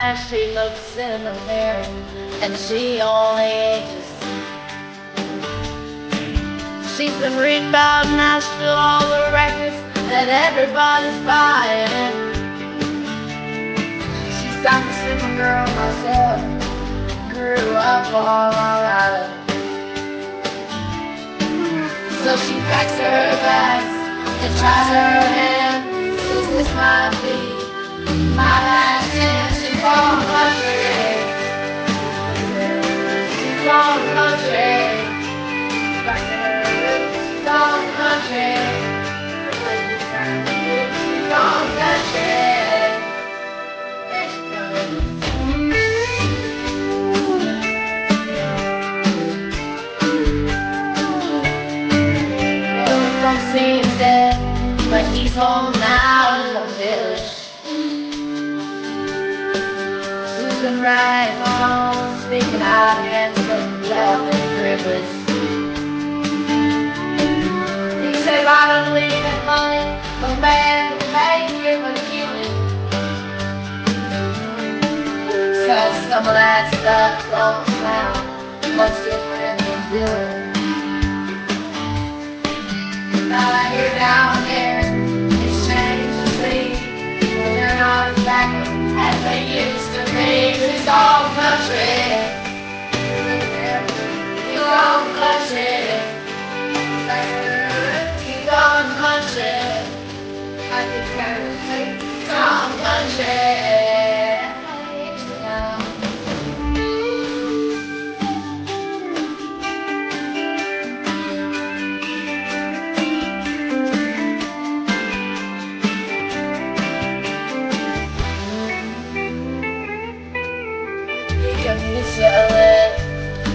And she looks in the mirror, and she only ages. She's been reading about Nashville, all the records that everybody's buying. She's got the simple girl myself, grew up all alone. So she packs her bags and tries her hand. Says this might be my last chance. She's gone country. She's gone country. Back to her roots. She's gone country. She's gone country. There she goes. Don't seem dead, but he's home now in the village. Susan right home, speaking out against the wealth and privilege. He says I don't believe in money, but man can make it for healing. Says some of that stuff don't sound much different than doing. Now that you're down here, it's changed to see when they're not as backward as they used to be. It's all country. It's all country. It's all country. I think it's all country.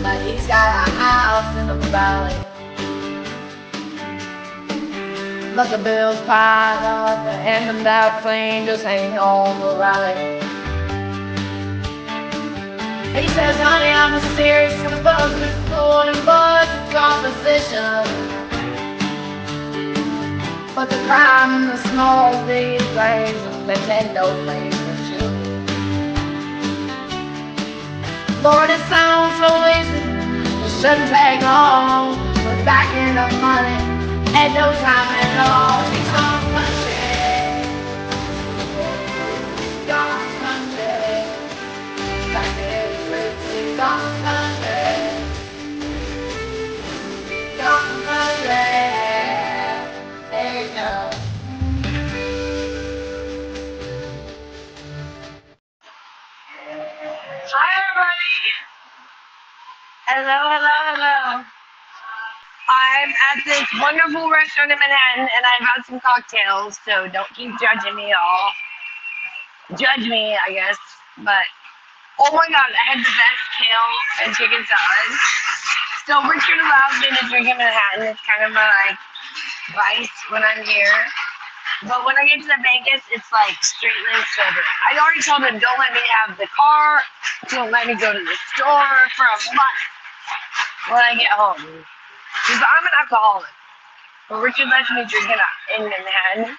But he's got a house in the valley. But the bills piled up and that plane just ain't on the ride. He says, honey, I'm a serious composer, food and buzz composition. But the crime in the small these days, Nintendo plays for children. Lord, it sounds so easy, it shouldn't take long. We're backing up money, and no time at all. He's gone country, gone country. Back to his roots, he's gone country, gone country. There you go. Hi, everybody. Hello. I'm at this wonderful restaurant in Manhattan, and I've had some cocktails, so don't keep judging me, y'all. Judge me, I guess. But, oh my god, I had the best kale and chicken salad. So Richard allows me to drink in Manhattan. It's kind of my, like, vice when I'm here. But when I get to Vegas, it's like straight lane sober. I already told him, don't let me have the car. Don't let me go to the store for a month when I get home. Because I'm an alcoholic. But Richard lets me drink it in Manhattan.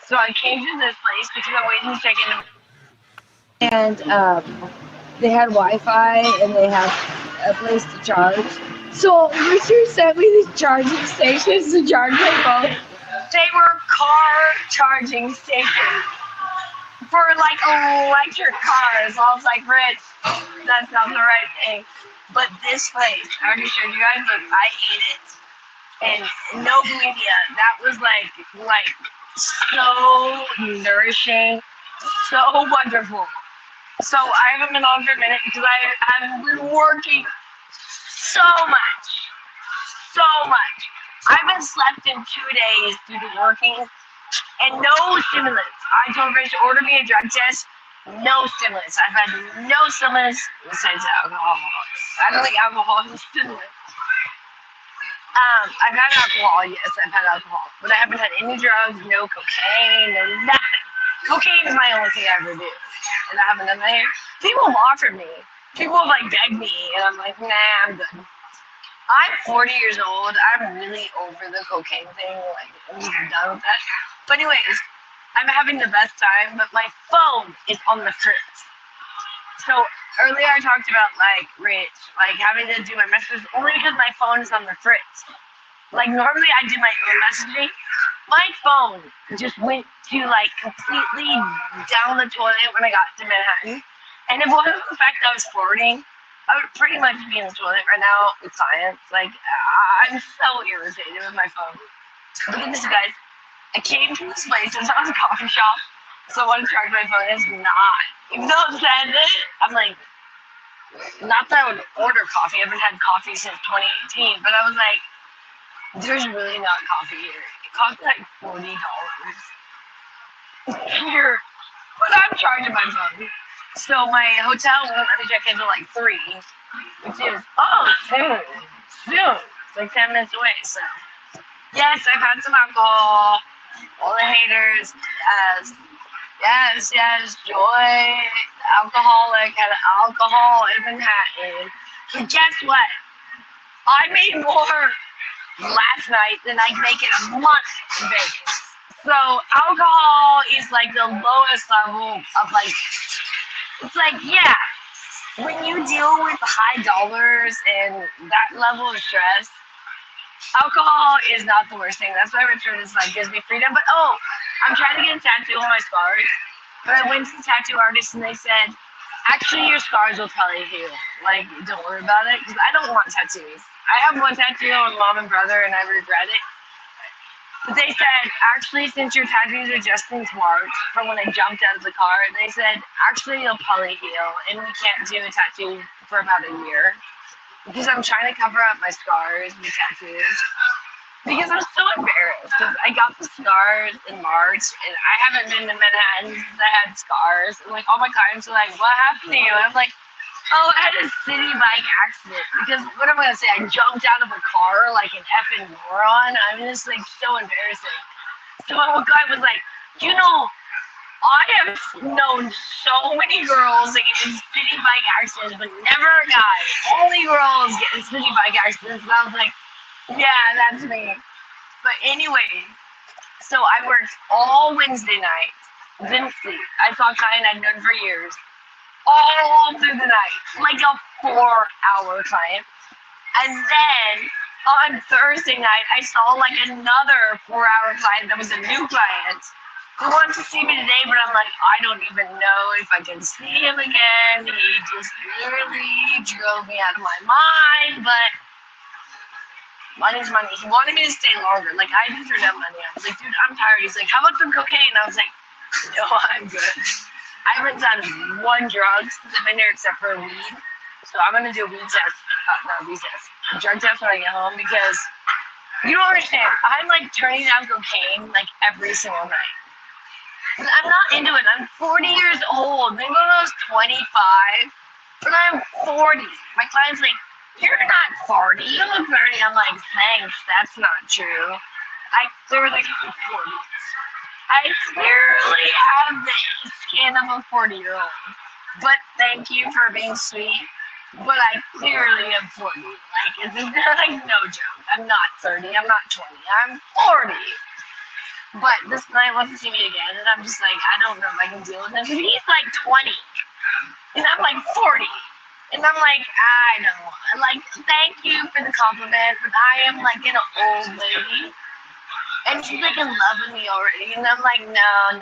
So I came to this place because I'm waiting to check in. And they had Wi-Fi and they have a place to charge. So Richard sent me these charging stations to charge my phone. They were car charging stations for like electric cars. I was like, Rich, that's not the right thing. But this place, I already showed you guys, but I ate it. And no media. That was like so nourishing, so wonderful. So I haven't been on for a minute because I've been working so much. I haven't slept in 2 days due to working and no stimulants. I told Rich to order me a drug test. No stimulants. I've had no stimulants besides alcohol. I don't think alcohol is a stimulant. I've had alcohol, yes, I've had alcohol. But I haven't had any drugs, no cocaine, no nothing. Cocaine is my only thing I ever do. And I haven't done that here. People have offered me. People have like begged me, and I'm like, nah, I'm good. I'm 40 years old. I'm really over the cocaine thing. Like, I'm just done with that. But anyways, I'm having the best time, but my phone is on the fritz. So earlier I talked about like Rich, like having to do my messages only because my phone is on the fritz. Like normally I do my own messaging. My phone just went to like completely down the toilet when I got to Manhattan. And if it wasn't the fact that I was forwarding, I would pretty much be in the toilet right now with science. Like I'm so irritated with my phone. Look at this, guys. I came to this place. It's not a coffee shop. So I want to charge my phone. It's not. Even though it said it, I'm like, not that I would order coffee. I haven't had coffee since 2018. But I was like, there's really not coffee here. It costs like $40 here. But I'm charging my phone. So my hotel won't let me check in until like 3, which is, soon. Soon. It's like 10 minutes away. So, yes, I've had some alcohol. All the haters, yes, Joy, alcoholic, had alcohol in Manhattan. But guess what? I made more last night than I make in a month in Vegas. So alcohol is like the lowest level of like, it's like, yeah, when you deal with high dollars and that level of stress, alcohol is not the worst thing. That's why Richard is like gives me freedom. But I'm trying to get a tattoo on my scars. But I went to the tattoo artist and they said, actually your scars will probably heal. Like, don't worry about it. Because I don't want tattoos. I have one tattoo on mom and brother and I regret it. But they said, actually, since your tattoos are just since March, from when I jumped out of the car, they said, actually, you'll probably heal. And we can't do a tattoo for about a year. Because I'm trying to cover up my scars with tattoos. Because I'm so embarrassed. Because I got the scars in March, and I haven't been to Manhattan since I had scars. And like all my clients are like, "What happened to you?" And I'm like, "Oh, I had a city bike accident." Because what am I gonna say? I jumped out of a car like an effing moron. I'm just like so embarrassing. So my guy was like, "You know, I have known so many girls that get in city bike accidents, but never a guy. Only girls get in city bike accidents." And I was like, yeah, that's me. But anyway, so I worked all Wednesday night. Didn't sleep. I saw a client I'd known for years. All through the night. Like a 4-hour client. And then on Thursday night, I saw like another 4-hour client that was a new client who wants to see me today, but I'm like, I don't even know if I can see him again. He just literally drove me out of my mind, but money's money. He wanted me to stay longer. Like, I deserve that money. I was like, dude, I'm tired. He's like, how about some cocaine? I was like, no, I'm good. I haven't done one drug since I've been here except for weed. So I'm going to do a weed test. Weed test. A drug test when I get home because you don't understand. I'm like turning down cocaine like every single night. I'm not into it. I'm 40 years old. Maybe when I was 25, but I'm 40. My client's like, you're not 40. You look 30. I'm like, thanks. That's not true. I clearly have 40. I clearly have the skin of a 40-year-old. But thank you for being sweet. But I clearly am 40. Like, it's like no joke. I'm not 30. I'm not 20. I'm 40. But this client wants to see me again, and I'm just like, I don't know if I can deal with him. He's like 20, and I'm like 40. And I'm like, I know. I'm like, thank you for the compliment, but I am like an old lady. And she's like in love with me already. And I'm like, no.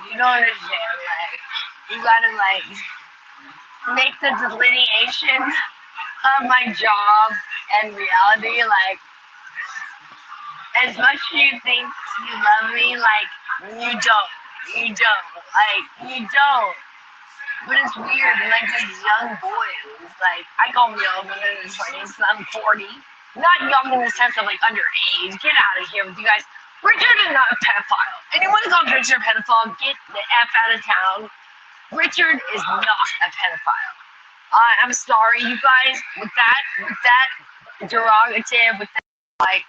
You don't understand. Like, you gotta like make the delineation of my job and reality. Like, as much as you think you love me, like, you don't. You don't. Like, you don't. But it's weird, and like this young boy who's like, I call him young, I'm in his 20s, I'm 40. Not young in the sense of like underage. Get out of here with you guys. Richard is not a pedophile. Anyone who calls Richard a pedophile, get the F out of town. Richard is not a pedophile. I'm sorry, you guys, with that derogative, with that, like,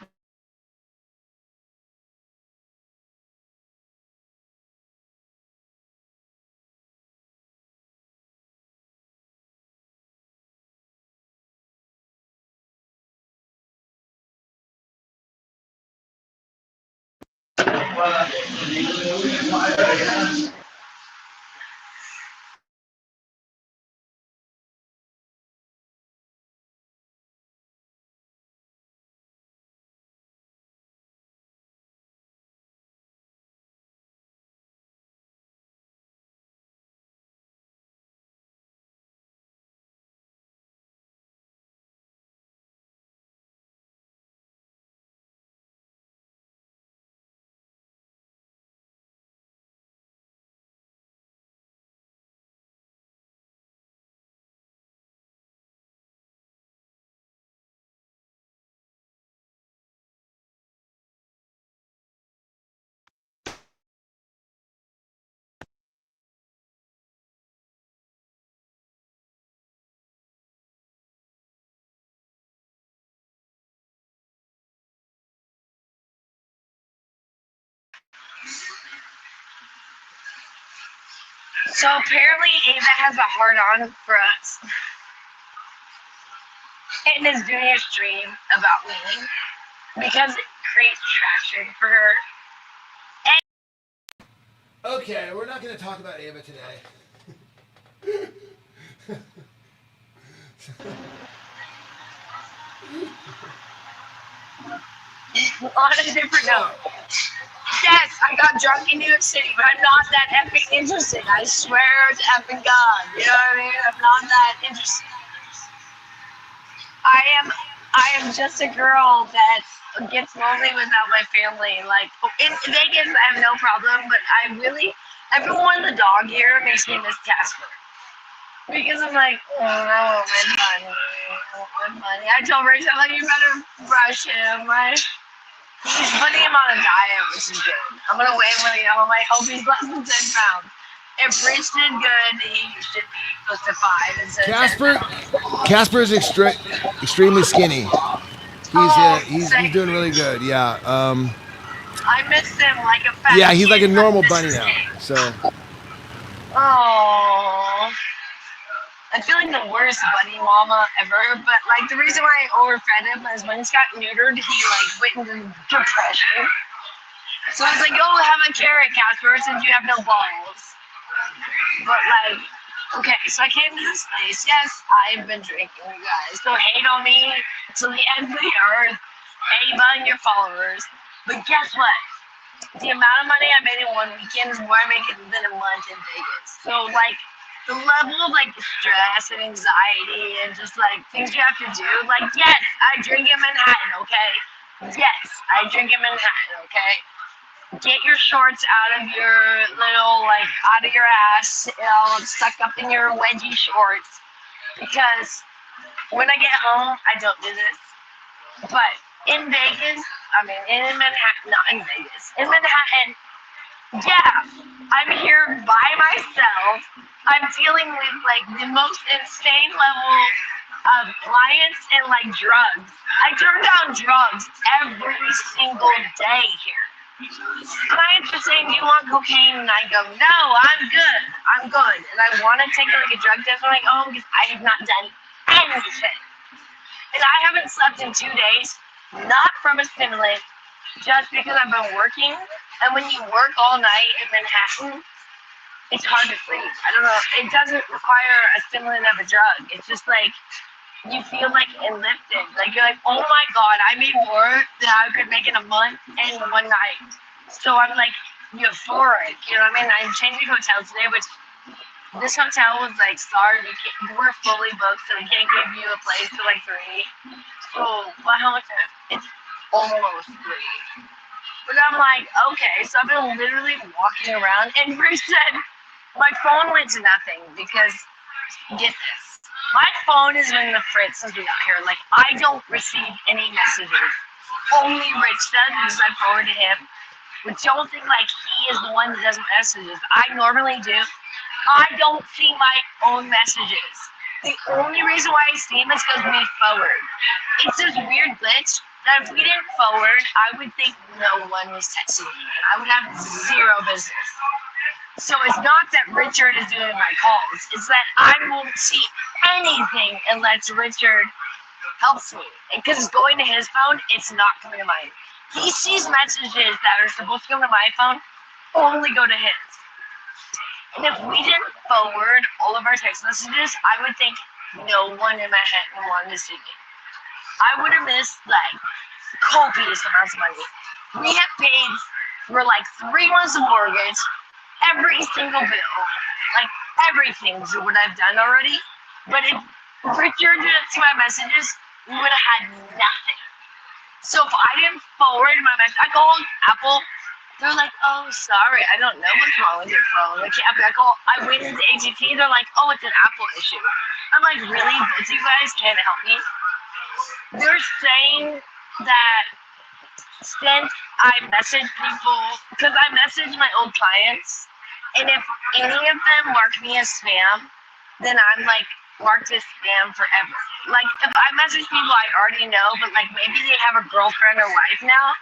So apparently Ava has a hard on for us and is doing a stream about me because it creates traction for her. Okay, we're not going to talk about Ava today. On a different note, yes, I got drunk in New York City, but I'm not that effing interesting. I swear to effing God. You know what I mean? I'm not that interesting. I am just a girl that gets lonely without my family. Like in Vegas, I have no problem, but everyone the dog here makes me miss Casper. Because I'm like, oh, I want my money. I want my money. I told Rachel, I'm like, you better brush him. He's putting him on a diet, which is good. I'm going to weigh him when I get home. I hope he's less than 10 pounds. If Rich did good, he should be close to 5 instead of 10 pounds. Casper is extremely skinny. He's doing really good. Yeah. I miss him like a fat Yeah, he's like a kid. normal bunny now. So. Oh. I feel like the worst bunny mama ever, but like the reason why I overfed him is when he got neutered, he like went into depression. So I was like, oh, have a carrot, Casper, since you have no balls. But like, okay, so I came to this place. Yes, I've been drinking, you guys. So hate on me to the end of the earth, Ava and your followers. But guess what? The amount of money I made in one weekend is more I make than a month in Vegas. So like, the level of like stress and anxiety and just like things you have to do. Like, yes, I drink in Manhattan, okay? Yes, I drink in Manhattan, okay? Get your shorts out of your out of your ass, stuck up in your wedgie shorts. Because when I get home, I don't do this. But in Vegas, in Manhattan, not in Vegas, in Manhattan, yeah, I'm here by myself. I'm dealing with like the most insane level of clients and like drugs. I turn down drugs every single day here. Clients are saying, "Do you want cocaine?" And I go, "No, I'm good. I'm good." And I want to take like a drug test. I'm like, "Oh, because I have not done anything." And I haven't slept in 2 days, not from a stimulant, just because I've been working. And when you work all night in Manhattan, it's hard to sleep. I don't know. It doesn't require a stimulant of a drug. It's just like you feel like lifted. Like you're like, oh my God, I made more than I could make in a month and one night. So I'm like euphoric. You know what I mean? I'm changing hotels today, which this hotel was like, sorry, we're fully booked, so we can't give you a place till like 3. So, well, how much? It's almost 3. But I'm like, okay, so I've been literally walking around, and Bruce said, my phone went to nothing because, get this, my phone is in the fritz since we got here. Like, I don't receive any messages. Only Rich does because I forward to him. But don't think like he is the one that does messages. I normally do. I don't see my own messages. The only reason why I see them is because we forward. It's this weird glitch that if we didn't forward, I would think no one was texting me, and I would have zero business. So it's not that Richard is doing my calls. It's that I won't see anything unless Richard helps me. Because it's going to his phone, it's not coming to mine. He sees messages that are supposed to come to my phone only go to his. And if we didn't forward all of our text messages, I would think no one in Manhattan wanted to see me. I would have missed like copious amounts of money. We have paid for like 3 months of mortgage, every single bill, like everything is what I've done already. But if Richard didn't see my messages, we would have had nothing. So if I didn't forward my message, I called Apple. They're like, oh, sorry, I don't know what's wrong with your phone. I went into AT&T. They're like, oh, it's an Apple issue. I'm like, really? Both of you guys can't help me? They're saying that since I message people, because I message my old clients, and if any of them mark me as spam, then I'm like marked as spam forever. Like if I message people I already know, but like maybe they have a girlfriend or wife now,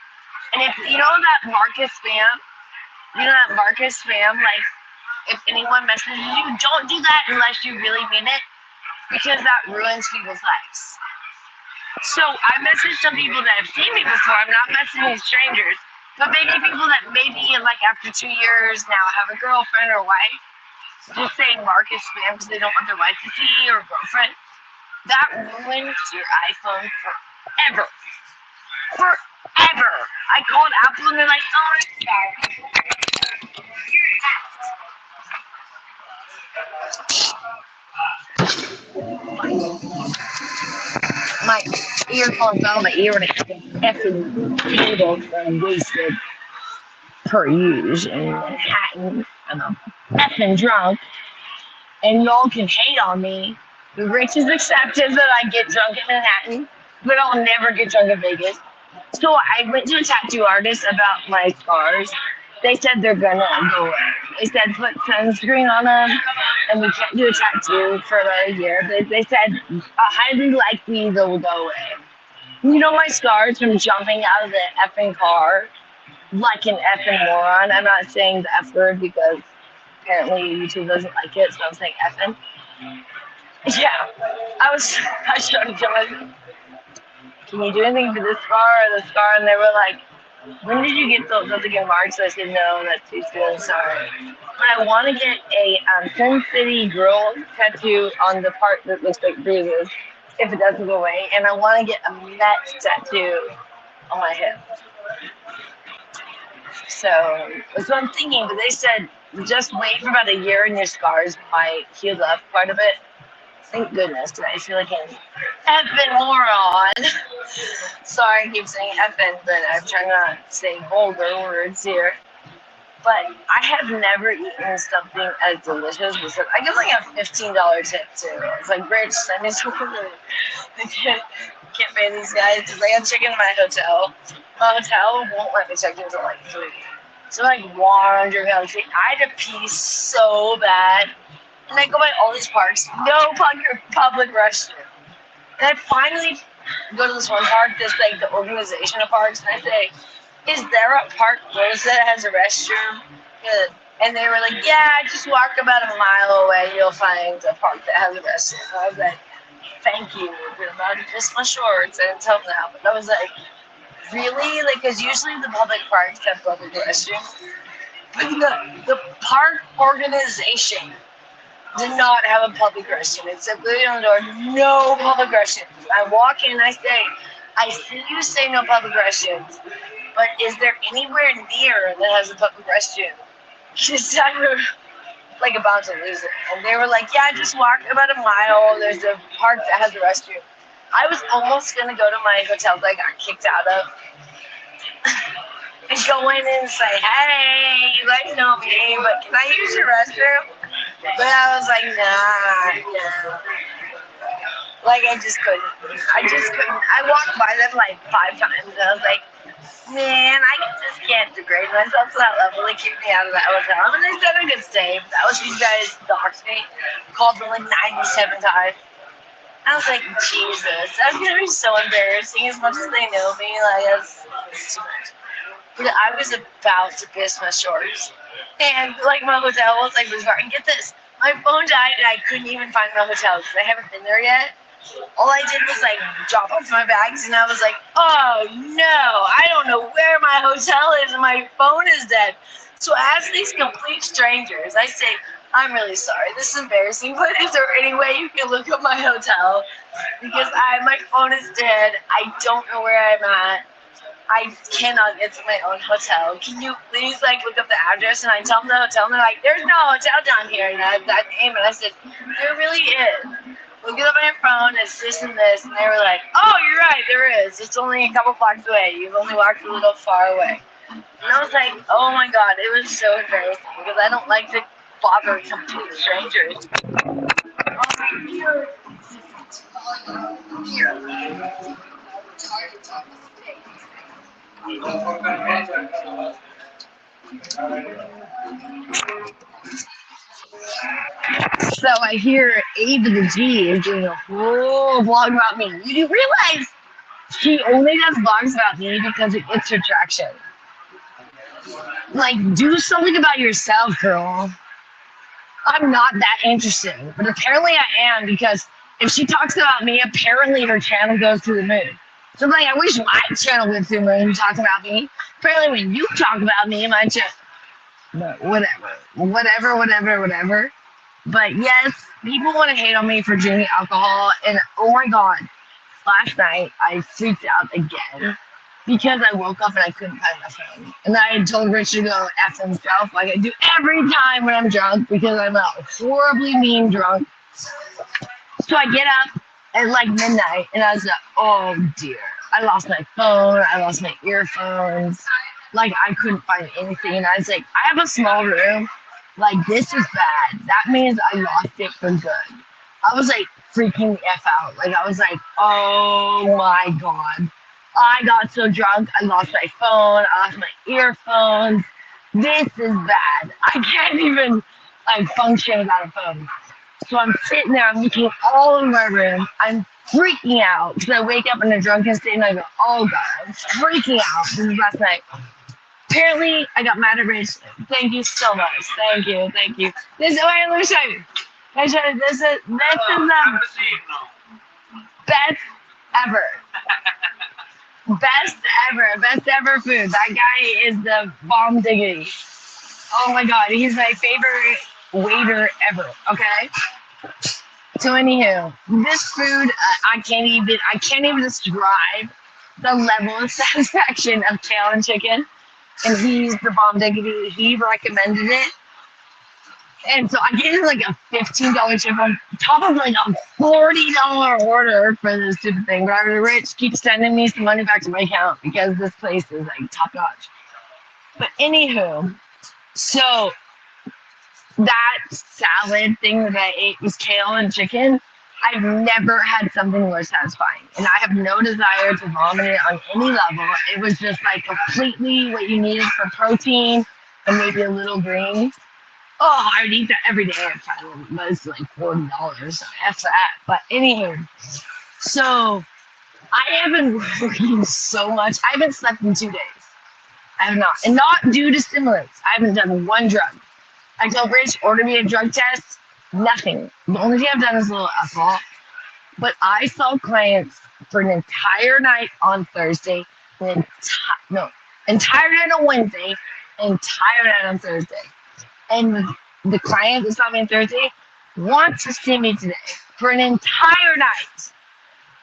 and if you know that Marcus spam, like if anyone messages you, don't do that unless you really mean it, because that ruins people's lives. So I message some people that have seen me before. I'm not messaging strangers, but maybe people that maybe like after 2 years now have a girlfriend or wife, just saying Marcus spam because they don't want their wife to see or girlfriend. That ruins your iPhone forever. Forever. I called Apple and they're like, oh, I'm sorry. You're my earphone fell in my ear and effing cable wasted per use in Manhattan. I'm effing drunk, and y'all can hate on me. The rich is accepted that I get drunk in Manhattan, but I'll never get drunk in Vegas. So I went to a tattoo artist about my scars. They said they're gonna go away. They said put sunscreen on them, and we can't do a tattoo for another year. But they said highly likely they'll go away. You know my scars from jumping out of the effing car like an effing moron. I'm not saying the F word because apparently YouTube doesn't like it, so I'm saying effing. Yeah, I started telling, can you do anything for this scar or the scar? And they were like, when did you get those? I was like in March, so I said, no, that's too soon, sorry. But I want to get a Sin City girl tattoo on the part that looks like bruises if it doesn't go away. And I want to get a Met tattoo on my hip. So that's what I'm thinking. But they said just wait for about a year and your scars might heal up quite a bit. Thank goodness, because I feel like an effing moron. Sorry, I keep saying effing, but I'm trying not to say vulgar words here. But I have never eaten something as delicious as this. I give like a $15 tip too. It's like, Rich, send me some food. I can't pay these guys because I got to check into my hotel. My hotel won't let me check in until like 3. So like wandering down the street. I had to pee so bad. And I go by all these parks, no public restroom. And I finally go to this one park, this like the organization of parks, and I say, is there a park close that has a restroom? And they were like, yeah, just walk about a mile away, you'll find a park that has a restroom. And I was like, thank you. I'm about to miss my shorts and tell them now. But I was like, really? Like, because usually the public parks have public restrooms. But the park organization did not have a public restroom. It said clearly on the door, no public restrooms. I walk in, I see you say no public restrooms, but is there anywhere near that has a public restroom? Because I was like about to lose it. And they were like, yeah, just walk about a mile. There's a park that has a restroom. I was almost going to go to my hotel that I got kicked out of and go in and say, hey, you guys know me, but can I use your restroom? But I was like, nah. Like, I just couldn't. I walked by them like 5 times, and I was like, man, I just can't degrade myself to that level. They kicked me out of that hotel. I mean, they said I could stay, but that was you guys doxed me. Called them like 97 times. I was like, Jesus, that's going to be so embarrassing as much as they know me. Like, that's too much. But I was about to piss my shorts. And, like, my hotel was like, and get this. My phone died and I couldn't even find my hotel because I haven't been there yet. All I did was, like, drop off my bags and I was like, oh, no, I don't know where my hotel is and my phone is dead. So as these complete strangers, I say, I'm really sorry. This is embarrassing, but is there any way you can look up my hotel? Because my phone is dead. I don't know where I'm at. I cannot get to my own hotel. Can you please like look up the address? And I tell them the hotel, and they're like, "There's no hotel down here." And that name, and I said, "There really is. Look it up on your phone. It's this and this." And they were like, "Oh, you're right. There is. It's only a couple blocks away. You've only walked a little far away." And I was like, "Oh my god, it was so embarrassing because I don't like to bother complete strangers." So I hear A to the G is doing a whole blog about me. You do realize she only does blogs about me because it gets her traction. Like, do something about yourself, girl. I'm not that interesting, but apparently I am because if she talks about me, apparently her channel goes through the moon. So I'm like, I wish my channel went through the moon talking about me. Apparently, when you talk about me, my channel, but whatever. But yes, people want to hate on me for drinking alcohol, and oh my god, last night I freaked out again because I woke up and I couldn't find my phone. And I had told Rich to go F himself like I do every time when I'm drunk because I'm a horribly mean drunk. So I get up at like midnight and I was like, oh dear. I lost my phone, I lost my earphones. Like I couldn't find anything. And I was like, I have a small room. Like this is bad. That means I lost it for good. I was like freaking the F out. Like I was like, oh my god. I got so drunk, I lost my phone, I lost my earphones. This is bad. I can't even like function without a phone. So I'm sitting there, I'm looking all over my room. I'm freaking out because I wake up in a drunken state and I go, oh god, I'm freaking out. This is last night. Apparently, I got mad at Rich. Thank you so much. Thank you. This is let me show you. This is the best ever. Best ever food. That guy is the bomb diggity. Oh my god, he's my favorite waiter ever. Okay. So anywho, this food I can't even describe the level of satisfaction of kale and chicken. And he's the bomb diggity. He recommended it. And so I gave him like a $15 chip on top of like a $40 order for this stupid thing. But I was Rich, keep sending me some money back to my account because this place is like top notch. But anywho, so that salad thing that I ate was kale and chicken. I've never had something more satisfying. And I have no desire to vomit it on any level. It was just like completely what you needed for protein and maybe a little greens. Oh, I would eat that every day if I was like $40. So F that. But anywho, so I have been working so much. I haven't slept in 2 days. I have not. And not due to stimulants. I haven't done one drug. I told Rich, order me a drug test. Nothing. The only thing I've done is a little alcohol. But I saw clients for an entire night on Thursday, entire night on Wednesday, entire night on Thursday. And the client that saw me on Thursday wants to see me today for an entire night.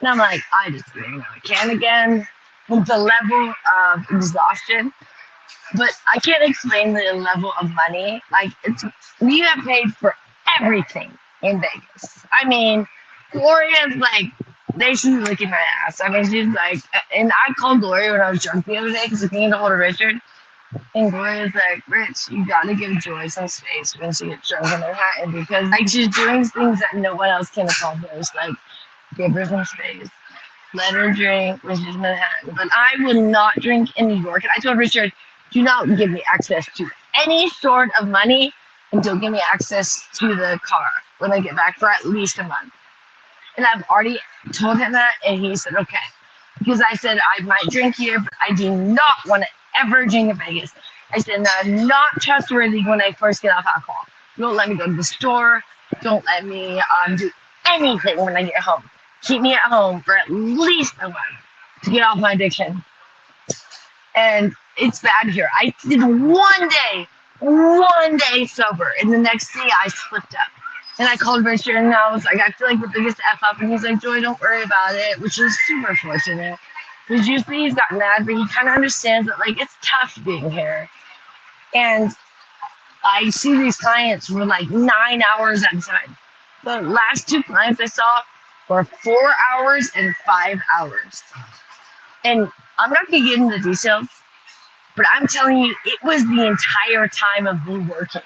And I'm like, I just ran out of can again. The level of exhaustion. But I can't explain the level of money. Like, we have paid for everything in Vegas. I mean, Gloria's like, they should be licking my ass. I mean, she's like, and I called Gloria when I was drunk the other day because I couldn't get a hold of Richard. And Gloria's like, Rich, you gotta give Joy some space when she gets drunk in Manhattan because like she's doing things that no one else can accomplish. Like, give her some space. Let her drink when she's in Manhattan. But I will not drink in New York. And I told Richard, do not give me access to any sort of money and don't give me access to the car when I get back for at least a month. And I've already told him that, and he said, okay. Because I said, I might drink here, but I do not want to ever drink in Vegas. I said, no, I'm not trustworthy when I first get off alcohol. Don't let me go to the store. Don't let me do anything when I get home. Keep me at home for at least a month to get off my addiction. And it's bad here. I did one day one day sober, and the next day I slipped up. And I called Richard and I was like, I feel like the biggest F up. And he's like, Joy, don't worry about it, which is super fortunate. Because usually he's got mad, but he kind of understands that, like, it's tough being here. And I see these clients for like 9 hours at a time. The last 2 clients I saw were 4 hours and 5 hours. And I'm not going to get into details, but I'm telling you, it was the entire time of me working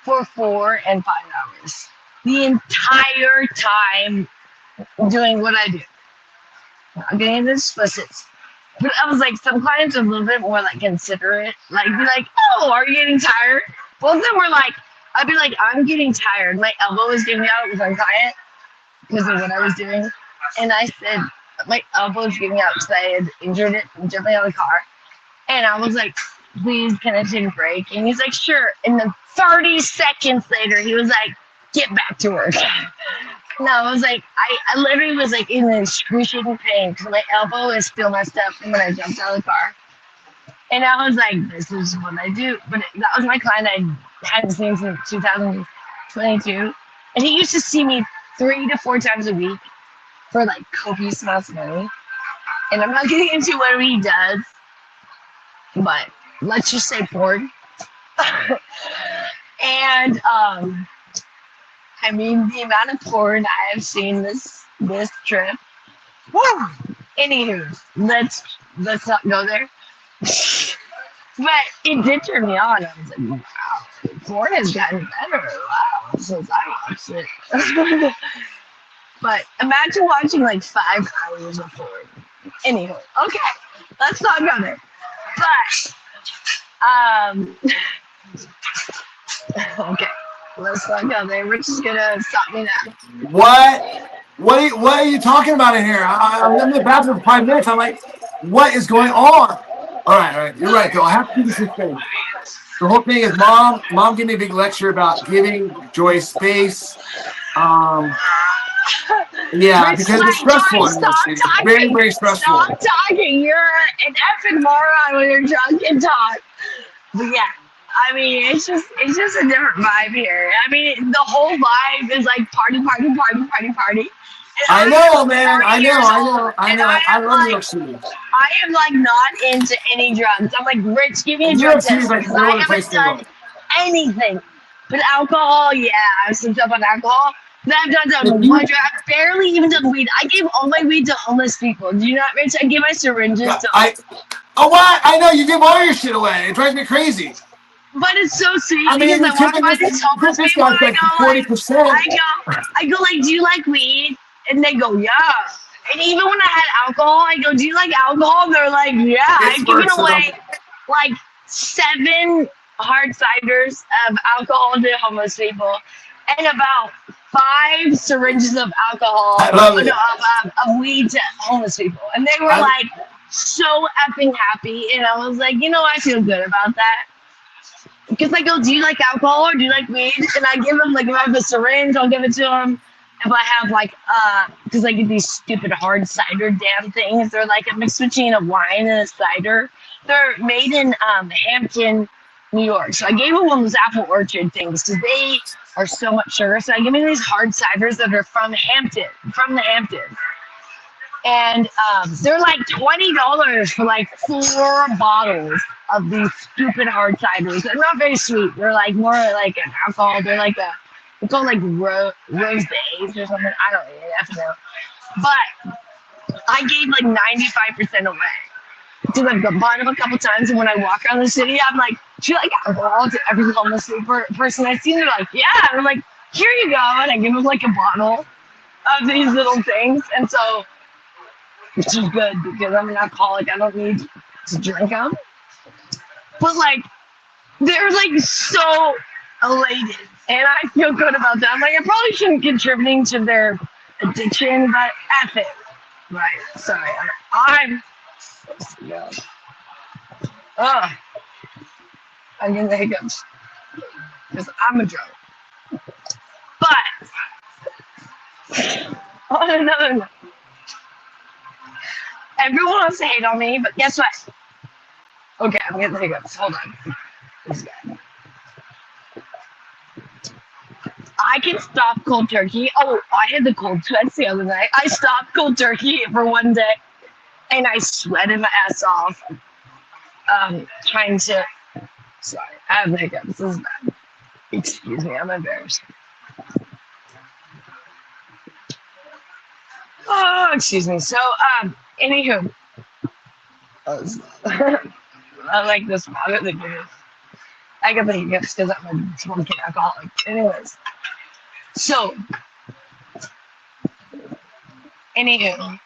for 4 and 5 hours. The entire time doing what I do. Not getting into explicits. But I was like, some clients are a little bit more like considerate. Like, be like, oh, are you getting tired? Both of them were like, I'd be like, I'm getting tired. My elbow was giving out with one client because of what I was doing. And I said, my elbow was giving out because I had injured it jumping out of the car. And I was like, please, can I take a break? And he's like, sure. And then 30 seconds later, he was like, get back to work. No, I was like, I literally was like in excruciating pain because my elbow is still messed up from when I jumped out of the car. And I was like, this is what I do. But that was my client I hadn't seen since 2022. And he used to see me 3 to 4 times a week for like copious amounts of money. And I'm not getting into what he does, but let's just say porn. And I mean, the amount of porn I have seen this trip. Woo! Anywho, let's not go there. But it did turn me on. I was like, wow, porn has gotten better. Wow, since I watched it. But imagine watching like 5 hours of porn. Anywho, okay, let's not go there. But okay. Let's not go there. Rich is gonna stop me now. What are you talking about in here? I'm in the bathroom for 5 minutes. I'm like, what is going on? All right. You're right, though. I have to do this thing. The whole thing is mom gave me a big lecture about giving Joy space. Yeah, Rich, because like, it's stressful. Joy, stop It's talking. very, very stressful. Stop talking. You're an effing moron when you're drunk and talk. But yeah. I mean, it's just a different vibe here. I mean, the whole vibe is like party. I know, man. I know. I love New Like, York City. I am like not into any drugs. I'm like, Rich, give me a New drug York City test is like because no I other place haven't in the done anything. But alcohol, yeah, I've slipped up on alcohol. Then I've done world. one drug. I've barely even done weed. I gave all my weed to homeless people. Do you not, Rich? I gave my syringes to. What? I know you give all your shit away. It drives me crazy. But it's so sweet I mean, because I walk by these homeless this people guy's and like 40%. I go like, do you like weed? And they go, yeah. And even when I had alcohol, I go, do you like alcohol? They're like, yeah. I've given away like 7 hard ciders of alcohol to homeless people and about 5 syringes of alcohol, I love it. of weed to homeless people. And they were like so effing happy. And I was like, you know, I feel good about that. Because I go, do you like alcohol or do you like weed? And I give them, like, if I have a syringe, I'll give it to them. If I have, like, because I get these stupid hard cider damn things. They're like a mix between a wine and a cider. They're made in Hampton, New York. So I gave them one of those Apple Orchard things because they are so much sugar. So I give me these hard ciders that are from the Hamptons. And they're like $20 for like 4 bottles of these stupid hard ciders. They're not very sweet. They're like more like an alcohol. They're like they're called like rose days or something. I don't even know. But I gave like 95% away. Because I've bought them a couple times, and when I walk around the city, I'm like, do you like alcohol? To every homeless person I see, they're like, yeah. And I'm like, here you go. And I give them like a bottle of these little things. And so, which is good because I'm an alcoholic. I don't need to drink them. But like, they're like so elated, and I feel good about that. I'm like, I probably shouldn't be contributing to their addiction, but F it. Right? Sorry, I'm. I'm getting the hiccups because I'm a drunk. But on another note, everyone wants to hate on me, but guess what? Okay, I'm getting the hiccups. Hold on. It's bad. I can stop cold turkey. Oh, I had the cold sweats the other night. I stopped cold turkey for one day, and I sweated my ass off. Trying to. Sorry, I have hiccups. This is bad. Excuse me, I'm embarrassed. Oh, excuse me. So, anywho, I like this water that goes. I get the hiccups because I'm a drunken alcoholic. Anyways, so, anywho,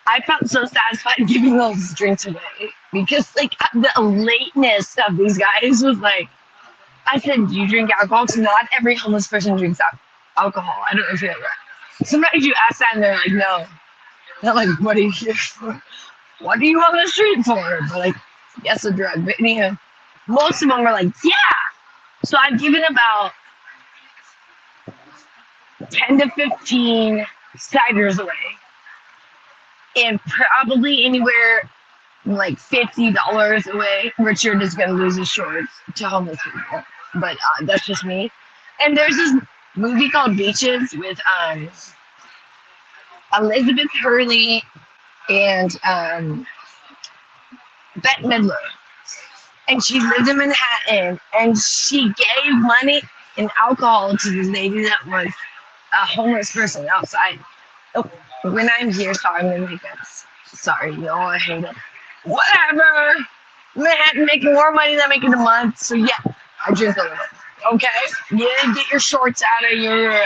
I felt so satisfied giving those drinks away because, like, the lateness of these guys was like, I said, do you drink alcohol? Because not every homeless person drinks alcohol. I don't know if you're right. Sometimes you ask that and they're like, no. They're like, what are you here for? What are you on the street for? But like, yes, a drug. But anyhow, most of them are like, yeah. So I've given about 10 to 15 ciders away. And probably anywhere like $50 away. Richard is going to lose his shorts to homeless people. But that's just me. And there's this movie called Beaches with Elizabeth Hurley and Bette Midler. And she lived in Manhattan, and she gave money and alcohol to the lady that was a homeless person outside. Oh, when I'm here, sorry, I'm gonna make this. Sorry, y'all, I hate it. Whatever. Manhattan making more money than I make in a month, so yeah, I drink a little. Okay, yeah, get your shorts out of your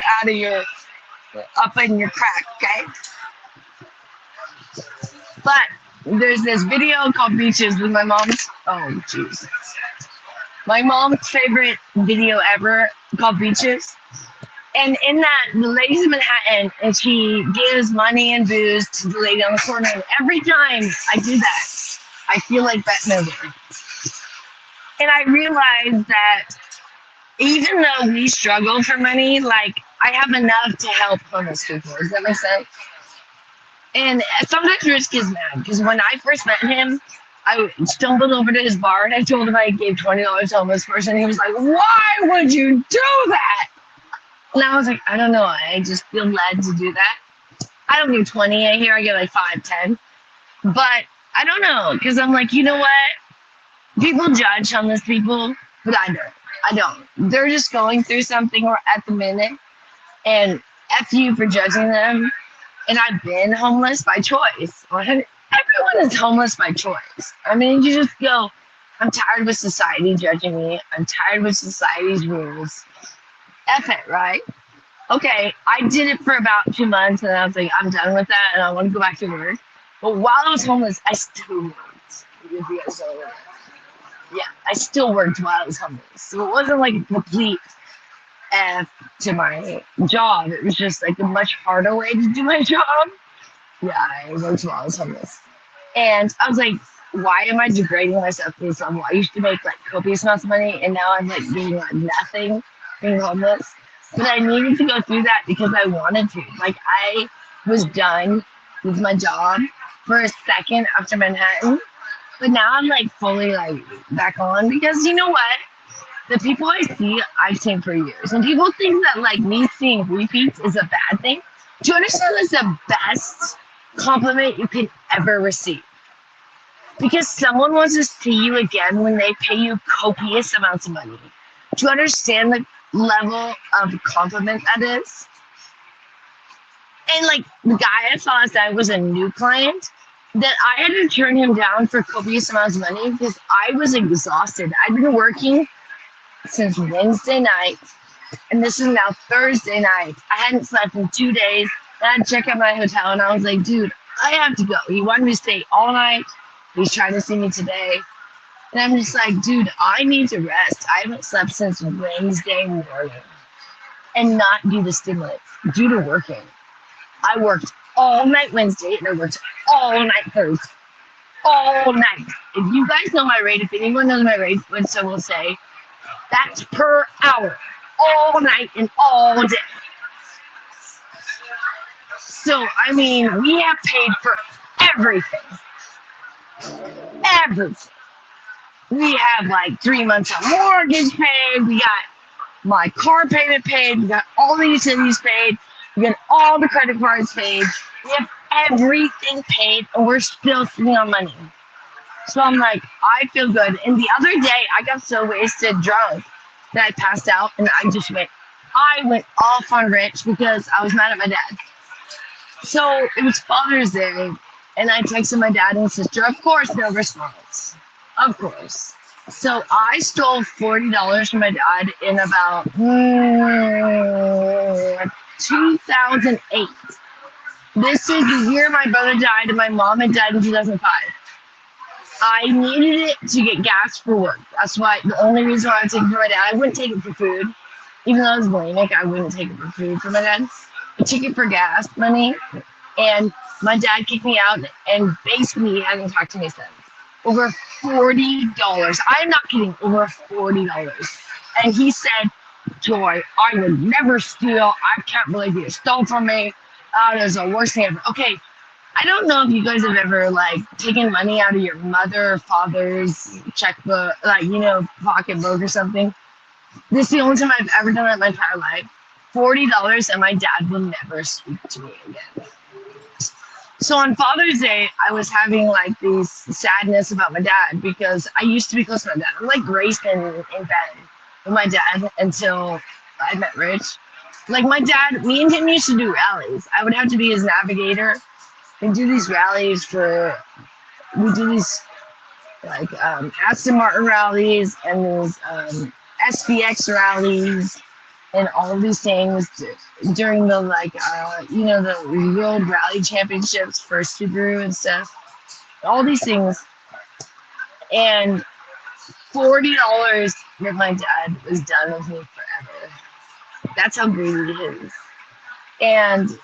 up in your crack, okay? But there's this video called Beaches with my mom's. Oh, jeez. My mom's favorite video ever called Beaches. And in that, the lady's in Manhattan, and she gives money and booze to the lady on the corner. And every time I do that, I feel like Bette Midler. And I realized that even though we struggle for money, like, I have enough to help homeless people. Does that make sense? And sometimes Risk is mad because when I first met him, I stumbled over to his bar and I told him I gave $20 to a homeless person. He was like, "Why would you do that?" And I was like, "I don't know. I just feel led to do that. I don't give 20 a here. I get like 5, 10. But I don't know because I'm like, you know what? People judge homeless people, but I don't. I don't. They're just going through something at the minute, and F you for judging them. And I've been homeless by choice. Everyone is homeless by choice. I mean, you just go, I'm tired with society judging me. I'm tired with society's rules. F it, right? Okay, I did it for about 2 months, and I was like, I'm done with that, and I want to go back to work. But while I was homeless, I still worked. If you guys don't know. Yeah, I still worked while I was homeless. So it wasn't like a complete F to my job. It was just like a much harder way to do my job. Yeah, I worked while I was homeless. And I was like, why am I degrading myself to this level? I used to make like copious amounts of money, and now I'm like doing like nothing being homeless. But I needed to go through that because I wanted to. Like, I was done with my job for a second after Manhattan. But now I'm like fully like back on because you know what? The people I see, I've seen for years. And people think that like me seeing repeats is a bad thing. Do you understand that's the best compliment you can ever receive? Because someone wants to see you again when they pay you copious amounts of money. Do you understand the level of compliment that is? And like the guy I saw last night was a new client that I had to turn him down for copious amounts of money because I was exhausted. I'd been working since Wednesday night, and this is now Thursday night. I hadn't slept in 2 days, and I had to check out my hotel, and I was like, dude, I have to go. He wanted me to stay all night. He's trying to see me today. And I'm just like, dude, I need to rest. I haven't slept since Wednesday morning. And not due to stimulants, due to working. I worked all night Wednesday, and I worked all night Thursday. All night. If you guys know my rate, if anyone knows my rate, so will say, that's per hour, all night and all day. So, I mean, we have paid for everything. Everything. We have like 3 months of mortgage paid. We got my car payment paid. We got all the utilities paid. We got all the credit cards paid. We have everything paid, and we're still sitting on money. So I'm like, I feel good. And the other day, I got so wasted drunk that I passed out, and I went off on Rich because I was mad at my dad. So it was Father's Day, and I texted my dad and sister. Of course, no response. Of course. So I stole $40 from my dad in about 2008. This is the year my brother died and my mom had died in 2005. I needed it to get gas for work. That's why the only reason why I would take it for my dad. I wouldn't take it for food. Even though I was bulimic, I wouldn't take it for food for my dad. I took it for gas money, and my dad kicked me out and basically hasn't talked to me since. Over $40. I'm not kidding, over $40. And he said, Joy, I would never steal. I can't believe you stole from me. That is the worst thing ever. Okay, I don't know if you guys have ever like taken money out of your mother or father's checkbook, like, pocketbook or something. This is the only time I've ever done that in my entire life. $40, and my dad will never speak to me again. So on Father's Day, I was having like these sadness about my dad because I used to be close to my dad. I'm like racing in bed with my dad until I met Rich. Like my dad, me and him used to do rallies. I would have to be his navigator. We do these rallies we do these like Aston Martin rallies and these SVX rallies and all of these things during the the World Rally Championships for Subaru and stuff. All these things. And $40 that my dad was done with me forever. That's how greedy he is. And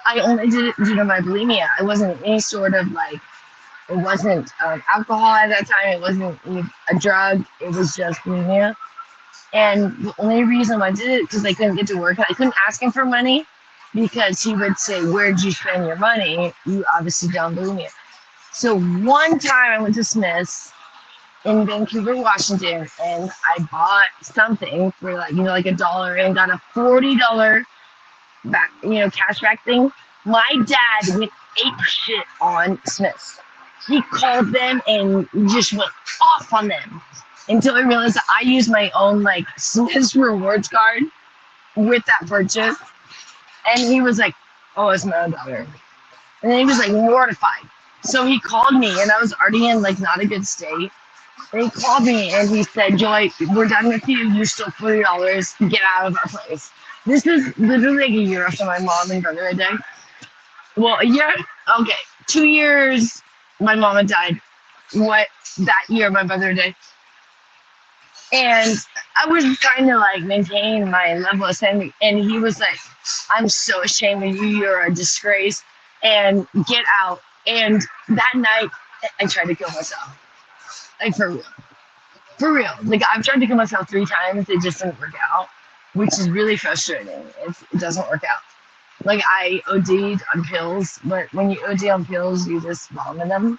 I only did it due to my bulimia. It wasn't any sort of it wasn't alcohol at that time. It wasn't a drug. It was just bulimia. And the only reason why I did it because I couldn't get to work. I couldn't ask him for money because he would say, "Where'd you spend your money? You obviously don't bulimia." So one time I went to Smith's in Vancouver, Washington, and I bought something for like $1 and got a $40 back, cashback thing. My dad went ape shit on Smith's. He called them and just went off on them until I realized that I used my own Smith's rewards card with that purchase. And he was like, "Oh, it's my daughter." And then he was like mortified. So he called me and I was already in not a good state. And he called me and he said, "Joy, we're done with you. You stole $40. Get out of our place." This is literally a year after my mom and brother had died. Well, a year? Okay. 2 years, my mom had died. That year, my brother died. And I was trying to maintain my level of sanity. And he was like, "I'm so ashamed of you. You're a disgrace. And get out." And that night, I tried to kill myself. For real. For real. I've tried to kill myself 3 times. It just didn't work out, which is really frustrating if it doesn't work out. I OD'd on pills, but when you OD on pills, you just vomit them.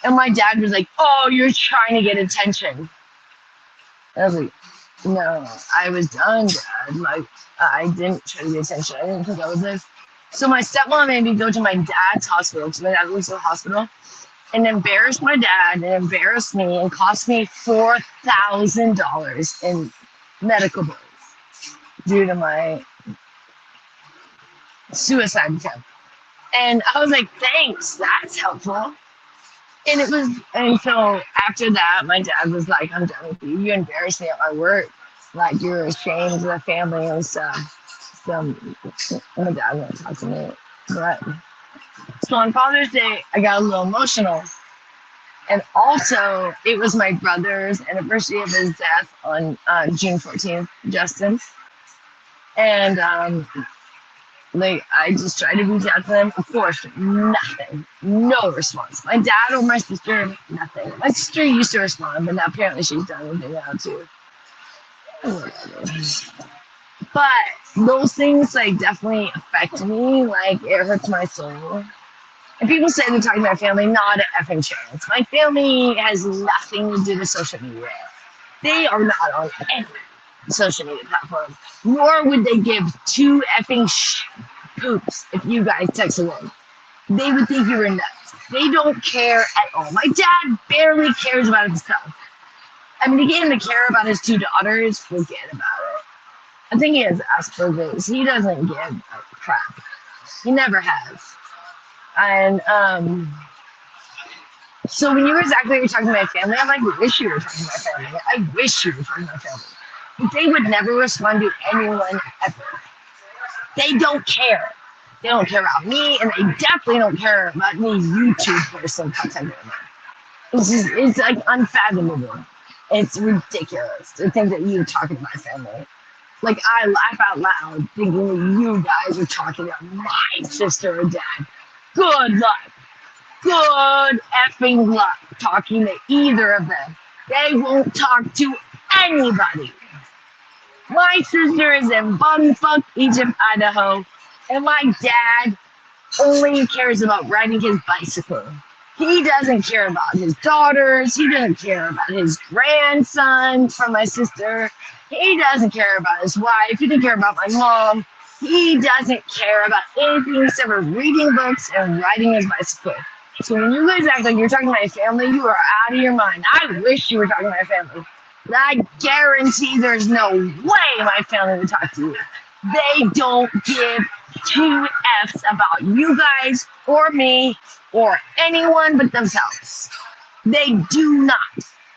And my dad was like, "Oh, you're trying to get attention." I was like, "No, I was done, Dad. I didn't try to get attention. I didn't think I was this." So my stepmom made me go to my dad's hospital, because my dad lives in the hospital, and embarrassed my dad and embarrassed me and cost me $4,000 in medical bills due to my suicide attempt. And I was like, "Thanks, that's helpful." And so after that, my dad was like, "I'm done with you. You embarrassed me at my work. You're ashamed of the family and stuff." So my dad won't talk to me. But so on Father's Day, I got a little emotional. And also, it was my brother's anniversary of his death on June 14th, Justin. And I just tried to reach out to them. Of course, nothing. No response. My dad or my sister, nothing. My sister used to respond, but now apparently she's done with it now too. But those things definitely affect me. It hurts my soul. And people say they're talking about family, not an effing chance. My family has nothing to do with social media. They are not on any social media platform, nor would they give two effing poops if you guys texted them. They would think you were nuts. They don't care at all. My dad barely cares about himself. I mean, to get him to care about his two daughters, forget about it. I think he has Asperger's. He doesn't give a crap. He never has. And so when you were talking to my family, I'm like, I wish you were talking to my family. I wish you were talking to my family. But they would never respond to anyone ever. They don't care. They don't care about me, and they definitely don't care about me YouTube person content. It's like unfathomable. It's ridiculous to think that you're talking to my family. Like, I laugh out loud thinking that you guys are talking to my sister or dad. Good luck. Good effing luck talking to either of them. They won't talk to anybody. My sister is in bumfuck Egypt, Idaho, and my dad only cares about riding his bicycle. He doesn't care about his daughters. He doesn't care about his grandson from my sister. He doesn't care about his wife. He doesn't care about my mom. He doesn't care about anything except for reading books and riding his bicycle. So when you guys act like you're talking to my family, you are out of your mind. I wish you were talking to my family. But I guarantee there's no way my family would talk to you. They don't give two F's about you guys or me or anyone but themselves. They do not.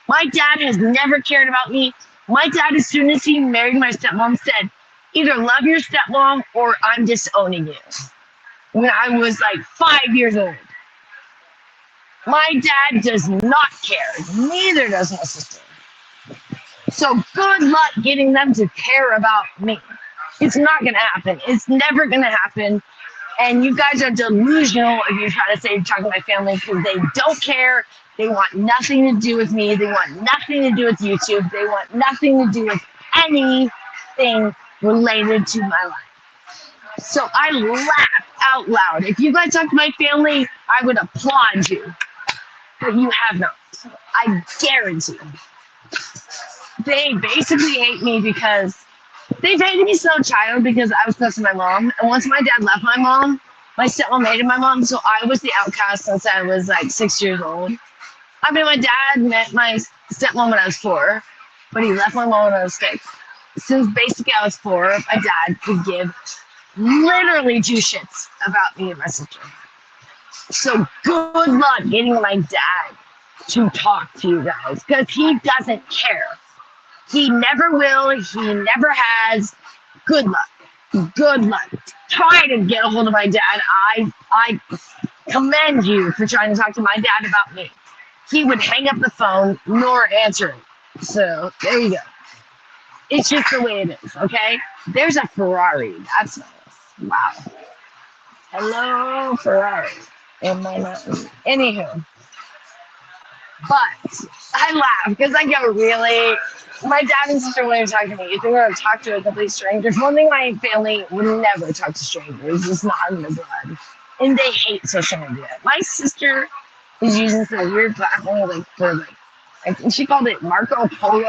My dad has never cared about me. My dad, as soon as he married my stepmom, said, either love your stepmom or I'm disowning you. When I was like 5 years old. My dad does not care. Neither does my sister. So good luck getting them to care about me. It's not going to happen. It's never going to happen. And you guys are delusional if you try to say you're talking to my family, because they don't care. They want nothing to do with me. They want nothing to do with YouTube. They want nothing to do with anything related to my life. So I laugh out loud. If you guys talk to my family, I would applaud you. But you have not. I guarantee. They basically hate me because they've hated me since I was a child because I was close to my mom. And once my dad left my mom, my stepmom hated my mom, so I was the outcast since I was like 6 years old. I mean, my dad met my stepmom when I was 4, but he left my mom when I was 6. Since basically I was 4, my dad could give literally 2 shits about me and my sister. So good luck getting my dad to talk to you guys, because he doesn't care. He never will. He never has. Good luck. Good luck. Try to get a hold of my dad. I commend you for trying to talk to my dad about me. He would hang up the phone nor answer it. So there you go. It's just the way it is, okay? There's a Ferrari. That's nice. Wow. Hello, Ferrari. In my mountain. Anywho. But I laugh because I go, really? My dad and sister wouldn't talk to me. You think we're going to talk to a complete stranger? One thing, my family would never talk to strangers. It's not in the blood. And they hate social media. My sister is using some weird platform I think she called it Marco Polo.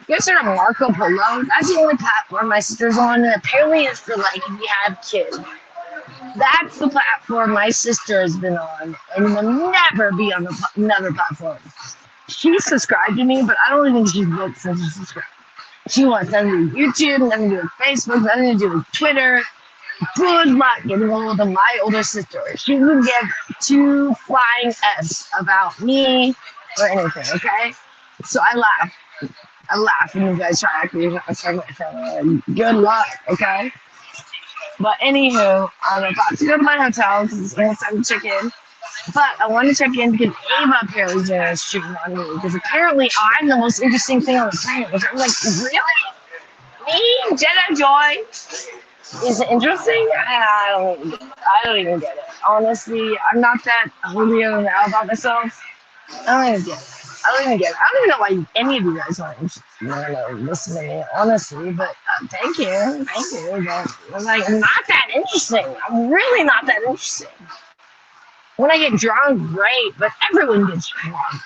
You guys heard of Marco Polo? That's the only platform my sister's on, and apparently it's for like if you have kids. That's the platform my sister has been on and will never be on another platform. She subscribed to me, but I don't even think she's looked since she subscribed. She wants nothing to do with YouTube, nothing to do with Facebook, nothing to do with Twitter. Good luck getting hold of my older sister. She would give 2 flying F's about me or anything, okay? So I laugh. I laugh when you guys try to act like I'm talking about family. Good luck, okay? But anywho, I'm about to go to my hotel because it's almost time to check in. But I want to check in because Ava apparently is doing a shooting on me because apparently I'm the most interesting thing on the planet. I'm like, really? Me, Jedi Joy, is interesting? I don't even get it. Honestly, I'm not that holier than thou about myself. I don't even get it. I don't even know why any of you guys want to listen to me, honestly, but thank you, but I'm like, I'm not that interesting. I'm really not that interesting. When I get drunk, great, but everyone gets drunk.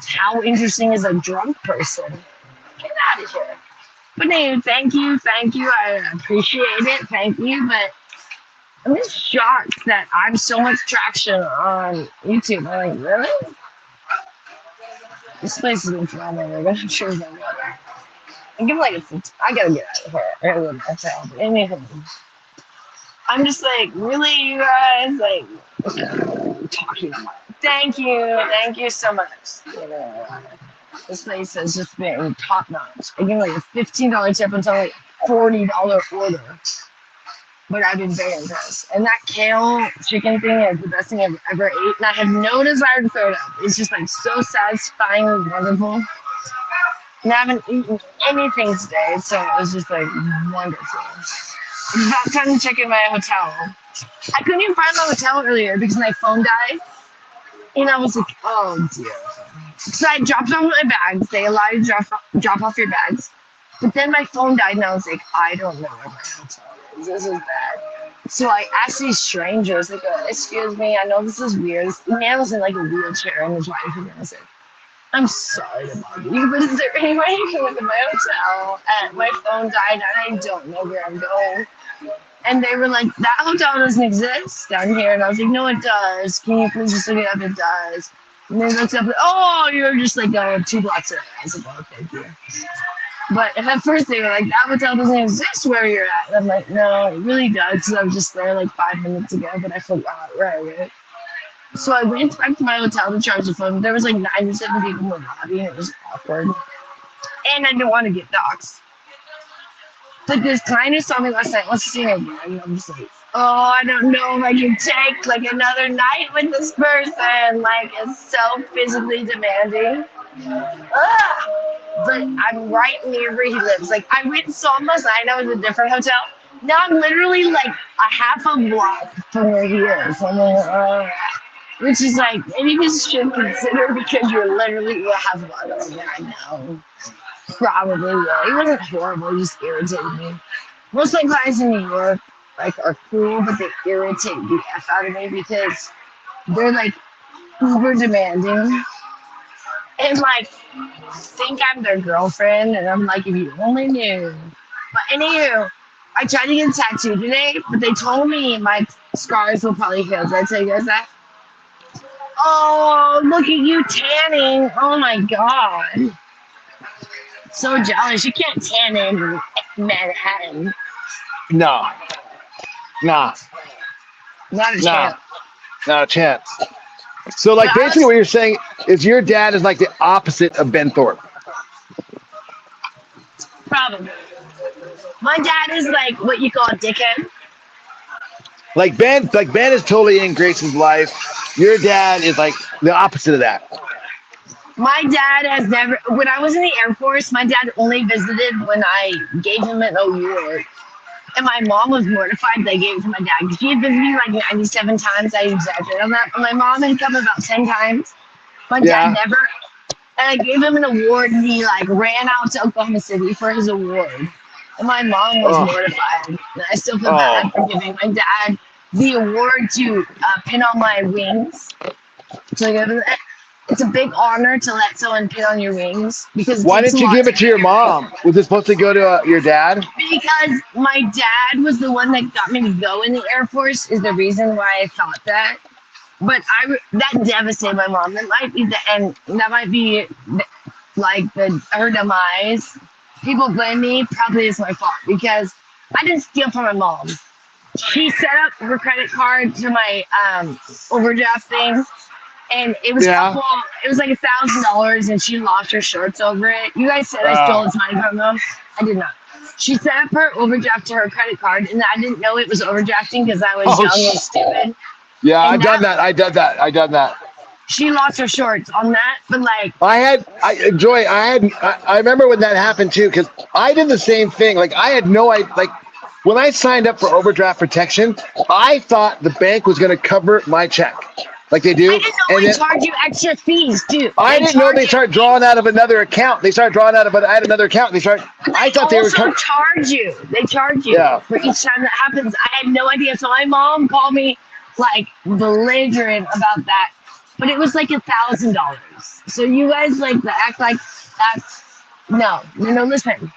How interesting is a drunk person? Get out of here. But anyway, thank you. I appreciate it. Thank you. But I'm just shocked that I'm so much traction on YouTube. I'm like, really? This place is in Florida, but I'm sure they're better. I give like I gotta get out of here. I gotta myself. Anything. I'm just like, really, you guys? Like, talking about it. Thank you so much. You know, this place has just been top notch. I give like a $15 tip until like $40 order. But I've been very impressed. And that kale chicken thing is the best thing I've ever ate. And I have no desire to throw it up. It's just like so satisfying and wonderful. And I haven't eaten anything today, so it was just like wonderful. It's about time to check in my hotel. I couldn't even find my hotel earlier because my phone died. And I was like, oh dear. So I dropped off my bags. They allow you to drop off your bags. But then my phone died and I was like, I don't know where my hotel is. This is bad. So I asked these strangers, like, excuse me, I know this is weird. This man was in like a wheelchair and his wife was gonna say, I'm sorry to bother you, but is there any way you can look at my hotel? And my phone died and I don't know where I'm going. And they were like, that hotel doesn't exist down here. And I was like, no, it does. Can you please just look it up? It does. And they looked up, oh, you're just like 2 blocks away. I was like, oh, thank you. But at first they were like, that hotel doesn't exist where you're at. And I'm like, no, it really does. Because I was just there like 5 minutes ago, but I forgot where I went. So I went back to my hotel to charge the phone. There was like 97 people in the lobby, and it was awkward. And I didn't want to get doxxed. But this client who saw me last night wants to see me again. And I'm just like, oh, I don't know if I can take like another night with this person. Like, it's so physically demanding. But I'm right near where he lives. Like, I went and saw him last night. I was in a different hotel. Now I'm literally like a half a block from where he is. I'm like, which is like, maybe you should consider because you're literally a half a block from there. I know. Probably will. He wasn't horrible. He just irritated me. Most of my clients in New York like are cool, but they irritate the F out of me because they're like uber demanding and like think I'm their girlfriend, and I'm like, if you only knew. But anywho, I tried to get a tattoo today, but they told me my scars will probably heal. Did I tell you guys that? Oh, look at you tanning. Oh my god. So jealous. You can't tan in Manhattan. No. Nah. Not a chance. Not a chance. So, like, basically what you're saying is your dad is like the opposite of Ben Thorpe. Probably. My dad is like what you call a dickhead. Like Ben is totally in Grace's life. Your dad is like the opposite of that. My dad has never, when I was in the Air Force, my dad only visited when I gave him an award. And my mom was mortified that I gave it to my dad. Because she had visited me like 97 times. I exaggerate on that. But my mom had come about 10 times. My dad never. And I gave him an award, and he like ran out to Oklahoma City for his award. And my mom was mortified. And I still feel bad for giving my dad the award to pin on my wings. So it's a big honor to let someone pin on your wings. Because why didn't you give it to your mom? Was it supposed to go to your dad? Because my dad was the one that got me to go in the Air Force is the reason why I thought that. But that devastated my mom. That might be the end. That might be like her demise. People blame me. Probably it's my fault because I didn't steal from my mom. She set up her credit card to my overdraft thing. And it was it was like $1,000, and she lost her shorts over it. You guys said I stole his money from them. I did not. She set up her overdraft to her credit card, and I didn't know it was overdrafting because I was young and stupid. Yeah, and I done that. She lost her shorts on that, but like I remember when that happened too, because I did the same thing. Like I had no idea. Like when I signed up for overdraft protection, I thought the bank was going to cover my check. Like they do. I didn't know they charge you extra fees too. I didn't know they start drawing out of another account. I had another account. I thought they were charge you. They charge you for each time that happens. I had no idea. So my mom called me like belligerent about that. But it was like $1,000. So you guys like to act like that's no. Listen,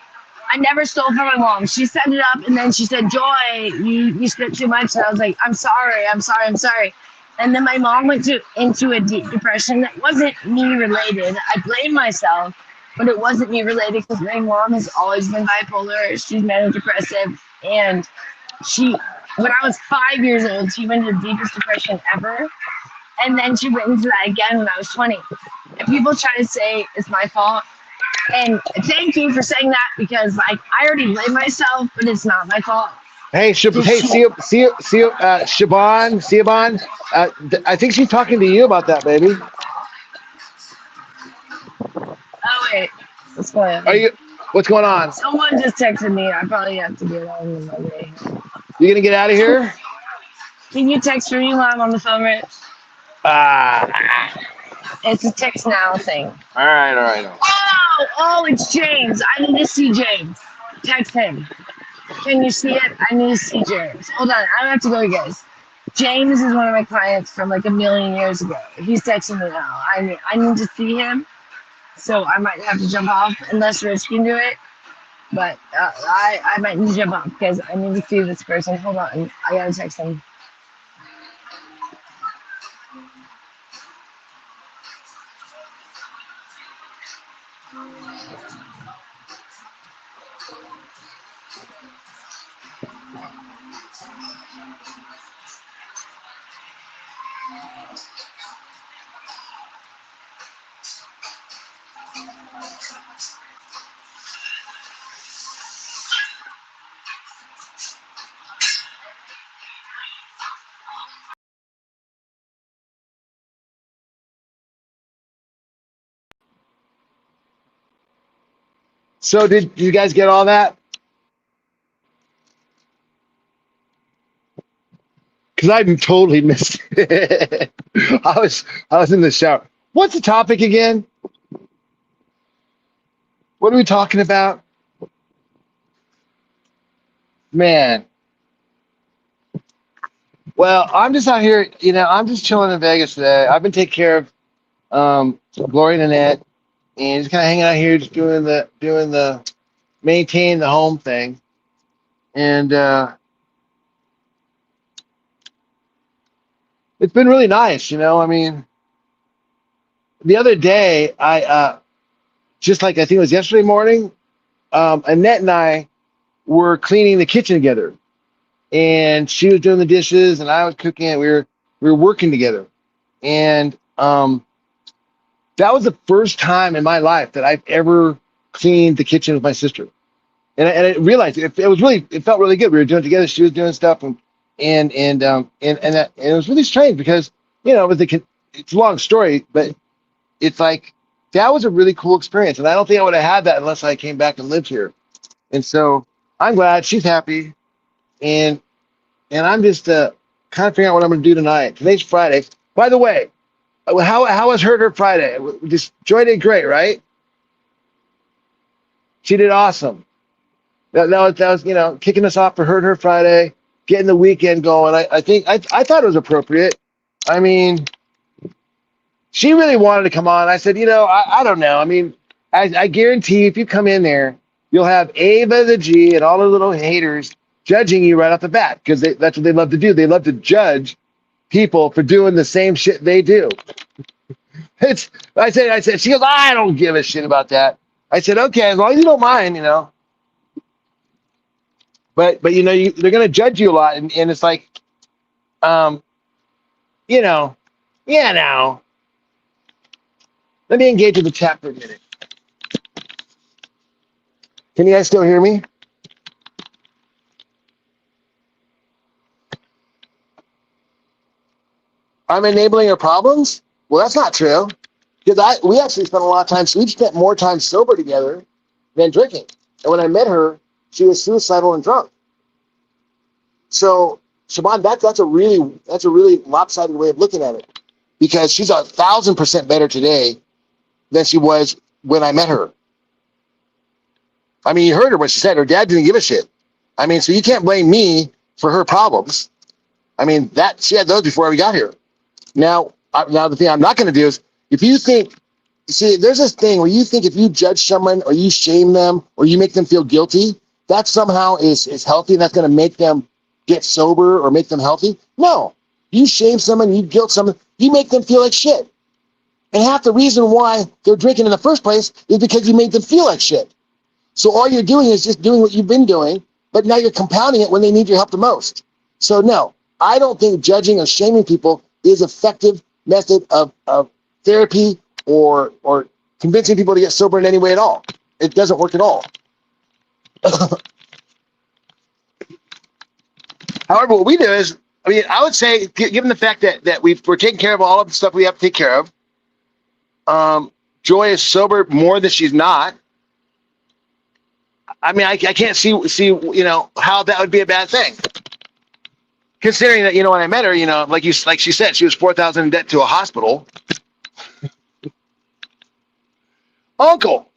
I never stole from my mom. She set it up, and then she said, "Joy, you spent too much." And I was like, "I'm sorry, I'm sorry, I'm sorry." And then my mom went into a deep depression that wasn't me related. I blame myself, but it wasn't me related because my mom has always been bipolar. She's manic depressive, and she, when I was 5 years old, she went into the deepest depression ever. And then she went into that again when I was 20. And people try to say it's my fault. And thank you for saying that because, like, I already blame myself, but it's not my fault. Hey, Siobhan. I think she's talking to you about that, baby. Oh, wait. What's going Are on? you? What's going on? Someone just texted me. I probably have to get on the Monday. You gonna get out of here? Can you text for me while I'm on the phone, Rich? It's a text now thing. All right. Oh, it's James. I need to see James. Text him. Can you see it? I need to see James. Hold on. I have to go, you guys. James is one of my clients from like a million years ago. He's texting me now. I need to see him. So I might have to jump off unless Rich can do it. But I might need to jump off because I need to see this person. Hold on. I gotta text him. So did you guys get all that? Because I totally missed it. I was in the shower. What's the topic again? What are we talking about? Man. Well, I'm just out here, I'm just chilling in Vegas today. I've been taking care of Glory and Annette and just kind of hanging out here, just doing the maintain the home thing. And it's been really nice, I mean, the other day, just like I think it was yesterday morning, Annette and I were cleaning the kitchen together. And she was doing the dishes and I was cooking and we were working together. And that was the first time in my life that I've ever cleaned the kitchen with my sister. And I realized it felt really good. We were doing it together. She was doing stuff and it was really strange because, it's a long story, but it's like, that was a really cool experience. And I don't think I would have had that unless I came back and lived here. And so I'm glad she's happy. And I'm just kind of figuring out what I'm going to do tonight. Today's Friday. By the way, how was her Friday? Just Joy did great, right? She did awesome. That was kicking us off for her Friday, getting the weekend going. I think I thought it was appropriate. I mean, she really wanted to come on. I said, I don't know. I mean, I guarantee if you come in there, you'll have Ava the G and all the little haters judging you right off the bat because that's what they love to do. They love to judge people for doing the same shit they do. I said, she goes, I don't give a shit about that. I said, okay, as long as you don't mind, But they're gonna judge you a lot, and it's like, Let me engage with the chat for a minute. Can you guys still hear me? I'm enabling her problems? Well, that's not true. Because we actually spent a lot of time, so we spent more time sober together than drinking. And when I met her, she was suicidal and drunk. So, Siobhan, that's a really lopsided way of looking at it. Because she's 1,000% better today than she was when I met her. I mean, you heard her what she said. Her dad didn't give a shit. I mean, so you can't blame me for her problems. I mean, that she had those before we got here. Now the thing I'm not going to do is, if you think, see, there's this thing where you think if you judge someone or you shame them or you make them feel guilty, that somehow is healthy and that's going to make them get sober or make them healthy. No, you shame someone, you guilt someone, you make them feel like shit. And half the reason why they're drinking in the first place is because you made them feel like shit. So all you're doing is just doing what you've been doing, but now you're compounding it when they need your help the most. So no, I don't think judging or shaming people is effective method of therapy or convincing people to get sober in any way at all. It doesn't work at all. However, what we do is, I mean, I would say, given the fact that we're taking care of all of the stuff we have to take care of, Joy is sober more than she's not. I mean, I can't see how that would be a bad thing. Considering that, when I met her, like she said, she was $4,000 in debt to a hospital. Uncle,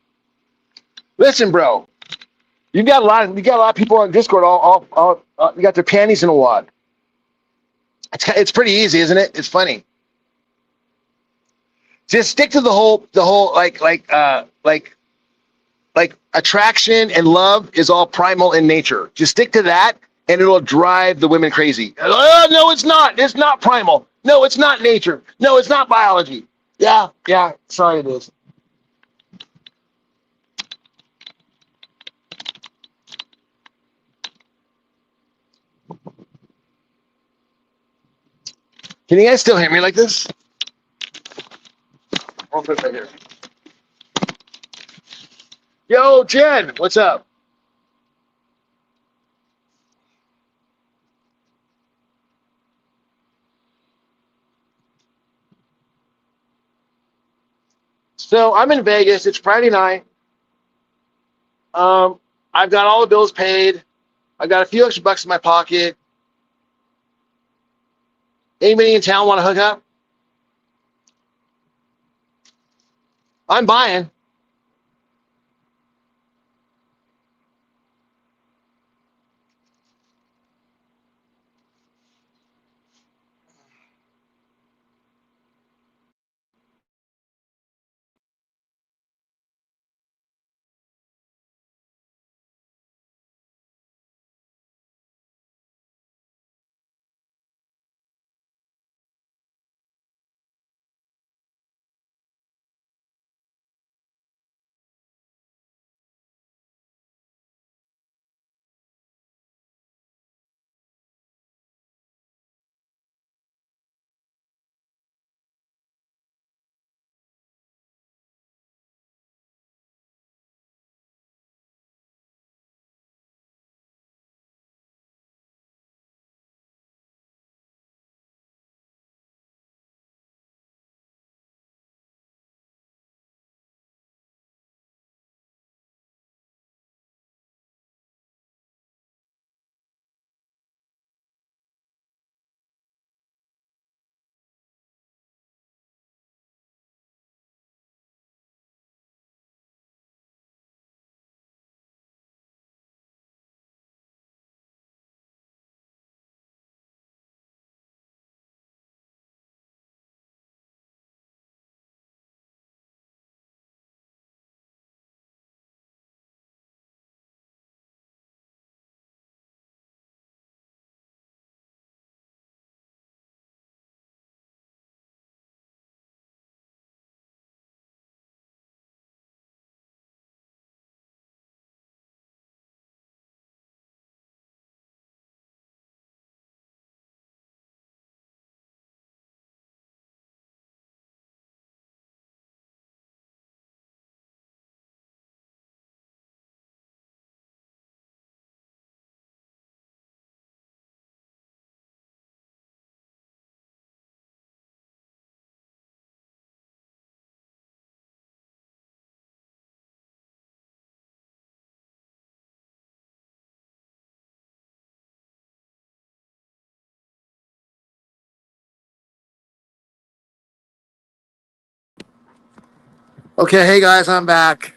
listen, bro, you got a lot of people on Discord. All you got their panties in a wad. It's pretty easy, isn't it? It's funny. Just stick to the whole like attraction and love is all primal in nature. Just stick to that, and it'll drive the women crazy. Oh, no, it's not. It's not primal. No, it's not nature. No, it's not biology. Yeah. Sorry, it is. Can you guys still hear me like this? I'll put it right here. Yo, Jen, what's up? So I'm in Vegas. It's Friday night. I've got all the bills paid. I've got a few extra bucks in my pocket. Anybody in town want to hook up? I'm buying. Okay, hey guys, I'm back.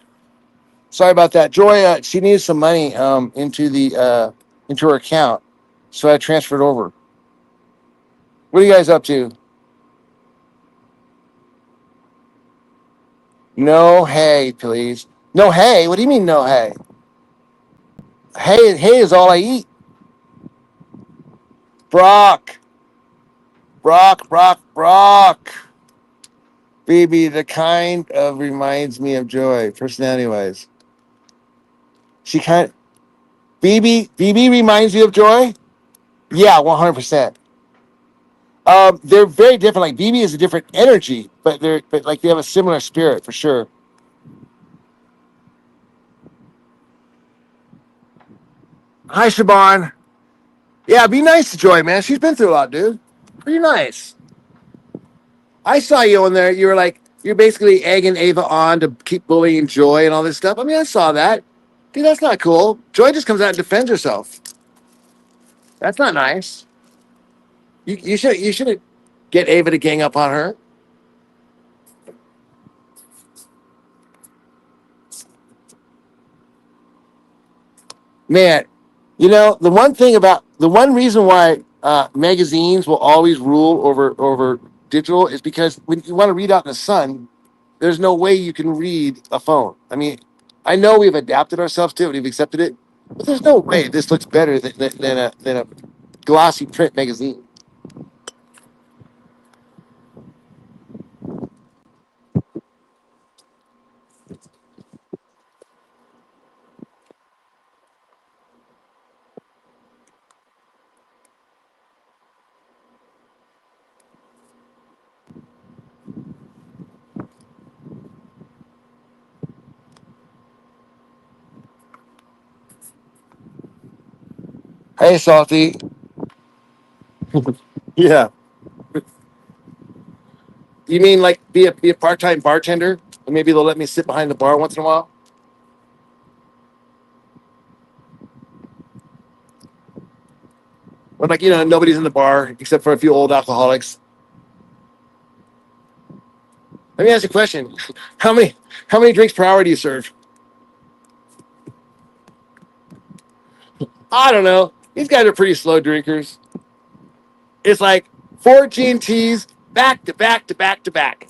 Sorry about that. Joy, she needs some money into her account, so I transferred over. What are you guys up to? No hay, please. No hay? What do you mean no hay? Hay is all I eat. Brock. Brock. Baby, the kind of reminds me of Joy, personality wise. She kind BB reminds you of Joy? Yeah, 100%. They're very different. Like BB is a different energy, but they have a similar spirit for sure. Hi, Shaban. Yeah, be nice to Joy, man. She's been through a lot, dude. Pretty nice. I saw you in there. You were like, you're basically egging Ava on to keep bullying Joy and all this stuff. I mean, I saw that. Dude, that's not cool. Joy just comes out and defends herself. That's not nice. You shouldn't get Ava to gang up on her. Man, the one reason why magazines will always rule over digital is because when you want to read out in the sun, there's no way you can read a phone. I mean, I know we've adapted ourselves to it, we've accepted it, but there's no way this looks better than a glossy print magazine. Hey, Salty. Yeah. You mean like be a part-time bartender? And maybe they'll let me sit behind the bar once in a while? But like, nobody's in the bar except for a few old alcoholics. Let me ask you a question. How many drinks per hour do you serve? I don't know. These guys are pretty slow drinkers. It's like 14 teas back to back to back to back.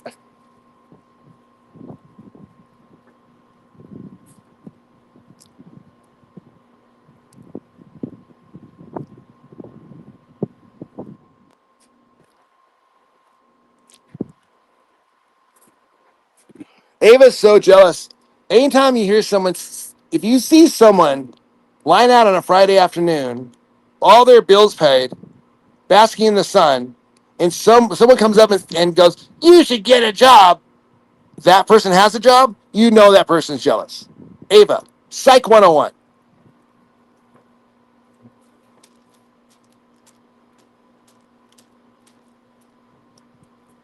Ava's so jealous. Anytime you hear if you see someone line out on a Friday afternoon, all their bills paid, basking in the sun, and someone comes up and goes, "You should get a job." That person has a job. You know that person's jealous. Ava, Psych 101.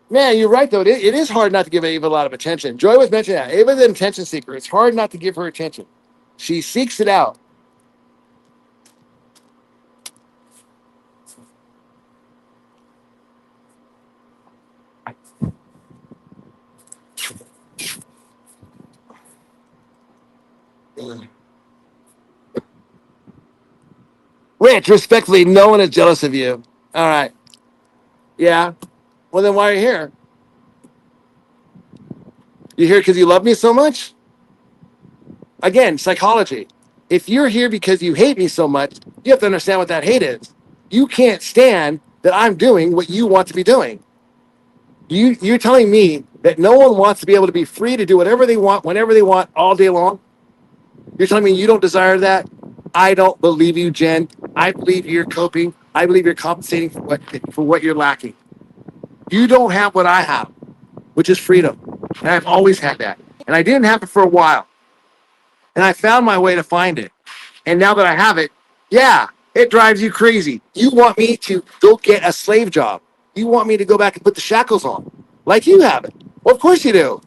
Man, you're right, though. It is hard not to give Ava a lot of attention. Joy was mentioning that. Ava's an attention seeker. It's hard not to give her attention. She seeks it out. Rich, respectfully, no one is jealous of you. All right. Yeah. Well, then why are you here? You here because you love me so much? Again, psychology. If you're here because you hate me so much, you have to understand what that hate is. You can't stand that I'm doing what you want to be doing. You're telling me that no one wants to be able to be free to do whatever they want, whenever they want, all day long? You're telling me you don't desire that? I don't believe you, Jen. I believe you're coping. I believe you're compensating for what you're lacking. You don't have what I have, which is freedom. And I've always had that. And I didn't have it for a while. And I found my way to find it. And now that I have it, yeah, it drives you crazy. You want me to go get a slave job. You want me to go back and put the shackles on, like you have it. Well, of course you do.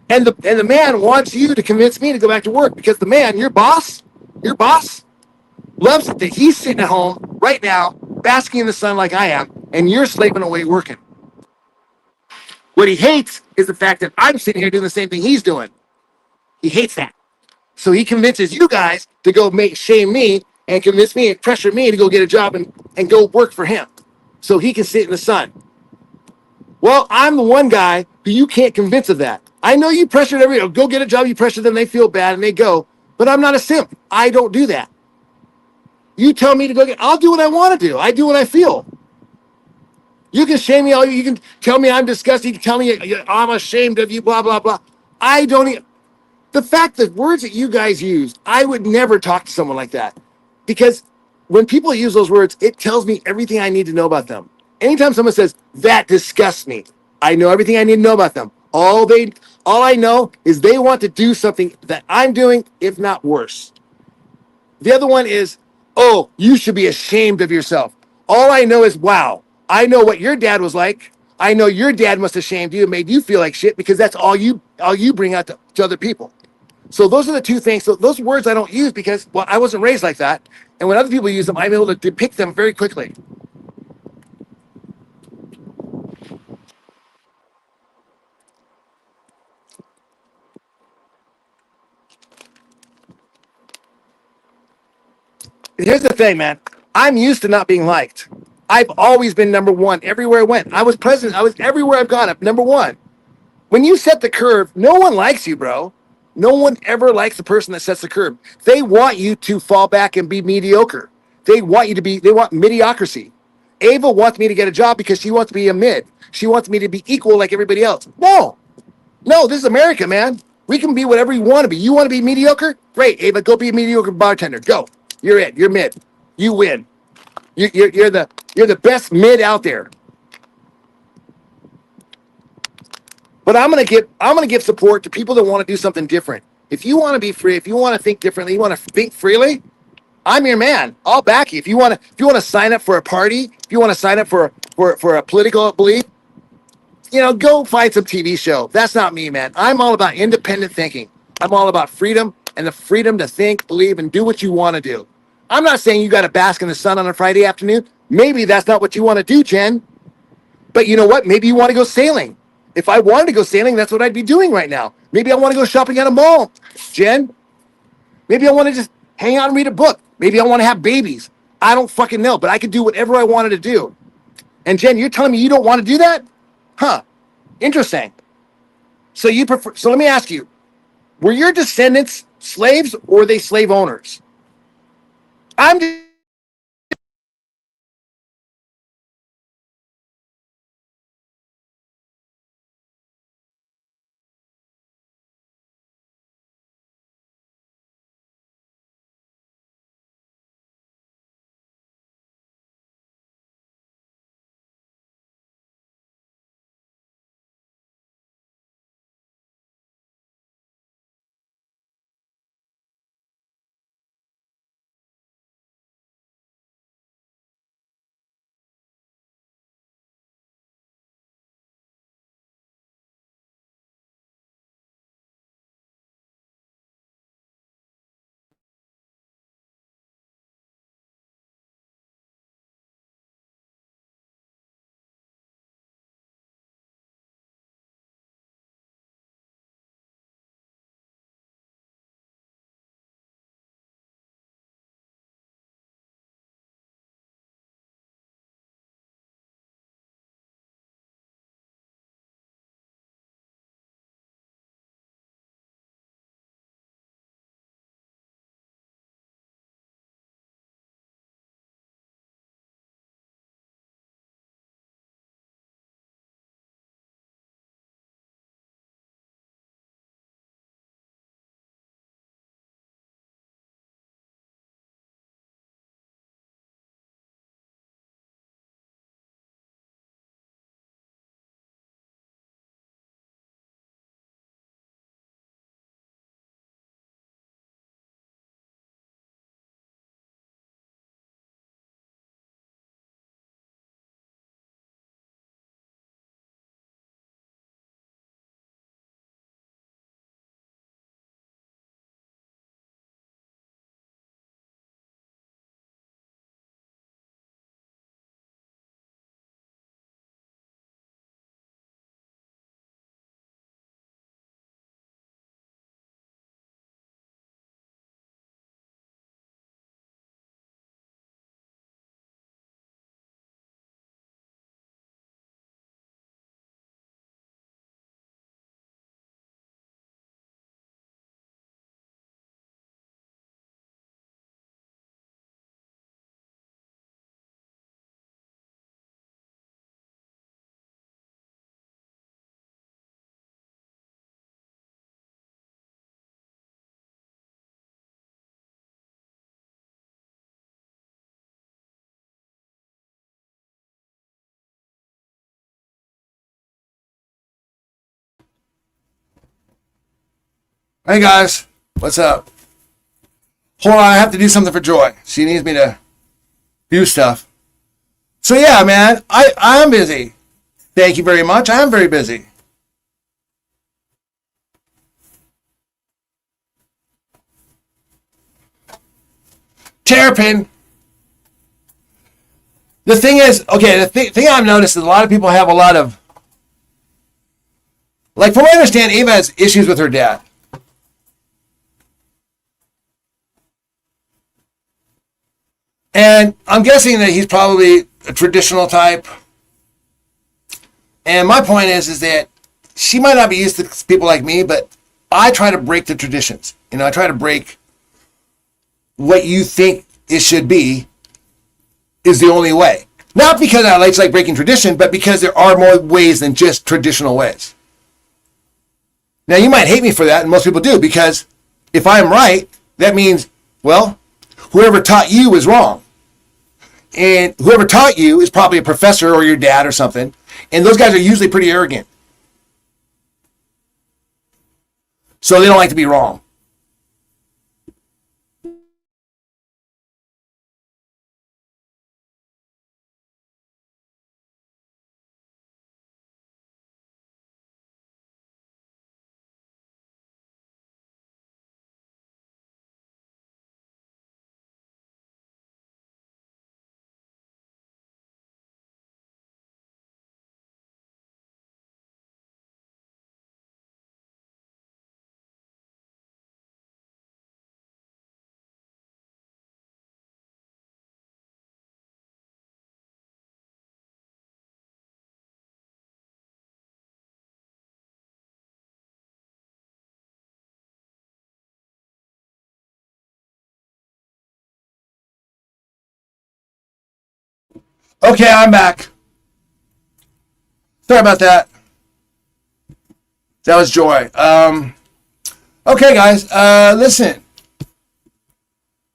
And the man wants you to convince me to go back to work because the man, your boss, loves it that he's sitting at home right now, basking in the sun like I am, and you're slaving away working. What he hates is the fact that I'm sitting here doing the same thing he's doing. He hates that. So he convinces you guys to go shame me and convince me and pressure me to go get a job and go work for him. so he can sit in the sun. Well, I'm the one guy who you can't convince of that. I know you pressured go get a job, you pressure them, they feel bad and they go, but I'm not a simp. I don't do that. You tell me to go I'll do what I want to do. I do what I feel. You can shame me all you can tell me I'm disgusting, you can tell me I'm ashamed of you, blah, blah, blah. I don't even, the fact that words that you guys use, I would never talk to someone like that. Because when people use those words, it tells me everything I need to know about them. Anytime someone says, that disgusts me, I know everything I need to know about them. All I know is they want to do something that I'm doing, if not worse. The other one is, oh, you should be ashamed of yourself. All I know is, wow, I know what your dad was like. I know your dad must have shamed you and made you feel like shit because that's all you bring out to other people. So those are the two things. So those words I don't use because, well, I wasn't raised like that. And when other people use them, I'm able to depict them very quickly. Here's the thing, man. I'm used to not being liked. I've always been number one everywhere I went. I was president. I was everywhere I've gone. I'm number one. When you set the curve, no one likes you, bro. No one ever likes the person that sets the curve. They want you to fall back and be mediocre. They want mediocrity. Ava wants me to get a job because she wants to be a mid. She wants me to be equal like everybody else. No, this is America, man. We can be whatever you want to be. You want to be mediocre? Great, Ava, go be a mediocre bartender. Go. You're it. You're mid. You win. You're the best mid out there. But I'm gonna give support to people that want to do something different. If you want to be free, if you want to think differently, you want to think freely, I'm your man. I'll back you. If you want to sign up for a party, if you want to sign up for a political belief, go find some TV show. That's not me, man. I'm all about independent thinking. I'm all about freedom and the freedom to think, believe, and do what you want to do. I'm not saying you got to bask in the sun on a Friday afternoon. Maybe that's not what you want to do, Jen. But you know what? Maybe you want to go sailing. If I wanted to go sailing, that's what I'd be doing right now. Maybe I want to go shopping at a mall, Jen. Maybe I want to just hang out and read a book. Maybe I want to have babies. I don't fucking know, but I could do whatever I wanted to do. And Jen, you're telling me you don't want to do that? Huh. Interesting. So you prefer, so let me ask you, were your descendants slaves or were they slave owners? I'm just Hey guys, what's up? Hold on, I have to do something for Joy. She needs me to do stuff. So yeah, man, I'm busy. Thank you very much. I am very busy. Terrapin. The thing is, okay, the thing I've noticed is a lot of people have a lot of, like, from what I understand, Ava has issues with her dad. And I'm guessing that he's probably a traditional type. And my point is that she might not be used to people like me, but I try to break the traditions. You know, I try to break what you think it should be is the only way. Not because I like breaking tradition, but because there are more ways than just traditional ways. Now, you might hate me for that, and most people do, because if I'm right, that means, well, whoever taught you is wrong. And whoever taught you is probably a professor or your dad or something. And those guys are usually pretty arrogant. So they don't like to be wrong. Okay, I'm back. Sorry about that. That was Joy. Okay, guys. Listen.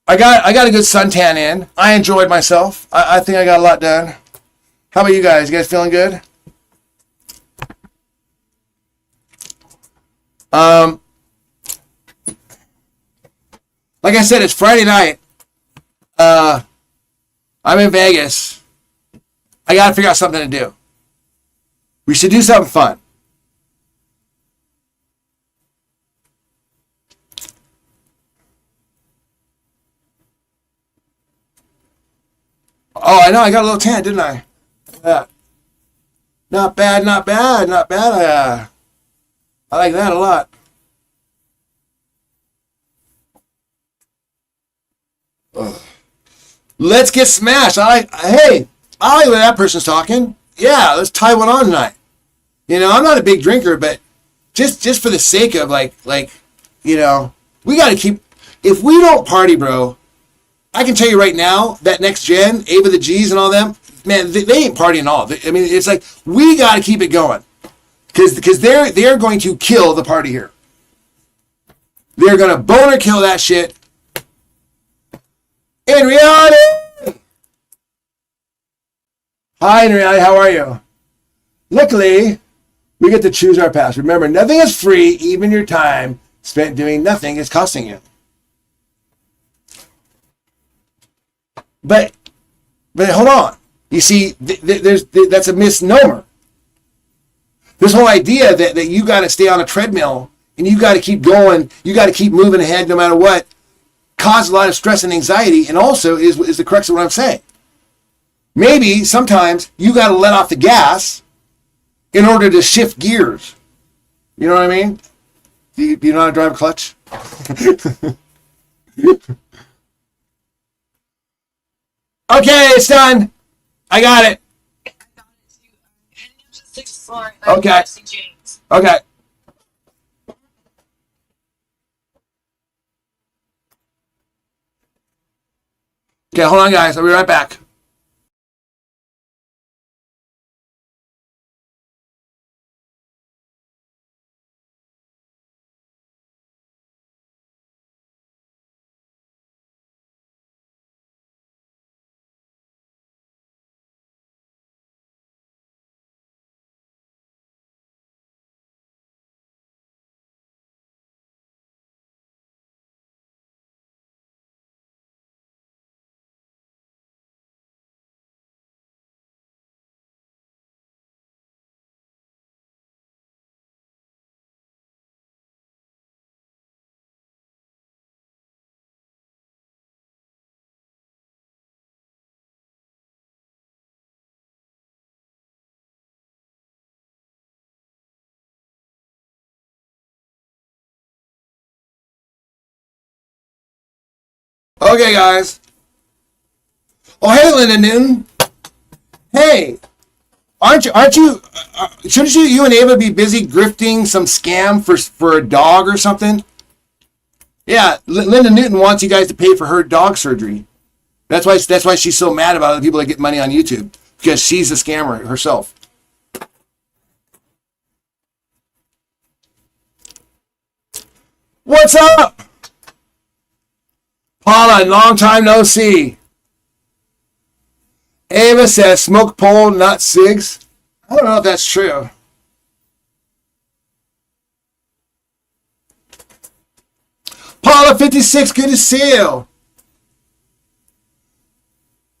I got a good suntan in. I enjoyed myself. I think I got a lot done. How about you guys? You guys feeling good? Like I said, it's Friday night. I'm in Vegas. I got to figure out something to do. We should do something fun. Oh, I know. I got a little tan, didn't I? Yeah. Not bad, not bad, not bad. I like that a lot. Ugh. Let's get smashed. Hey, I like when that person's talking. Yeah, let's tie one on tonight. You know, I'm not a big drinker, but just for the sake of we got to keep. If we don't party, bro, I can tell you right now that next gen, Ava the G's and all them, man, they ain't partying all. I mean, it's like we got to keep it going because they're going to kill the party here. They're gonna boner kill that shit. In reality, hi, in reality, how are you? Luckily, we get to choose our path. Remember, nothing is free. Even your time spent doing nothing is costing you. But hold on. You see, that's a misnomer. This whole idea that you got to stay on a treadmill and you got to keep going, you got to keep moving ahead no matter what, causes a lot of stress and anxiety, and also is the crux of what I'm saying. Maybe sometimes you got to let off the gas in order to shift gears. You know what I mean? Do you know how to drive a clutch? Okay, it's done. I got it. Okay. Okay. Okay, hold on, guys. I'll be right back. Okay, guys. Oh, hey, Linda Newton. Hey, shouldn't you and Ava be busy grifting some scam for a dog or something? Yeah, Linda Newton wants you guys to pay for her dog surgery. That's why she's so mad about the people that get money on YouTube, because she's a scammer herself. What's up? Paula, long time no see. Ava says smoke pole, not cigs. I don't know if that's true. Paula 56, good to see you.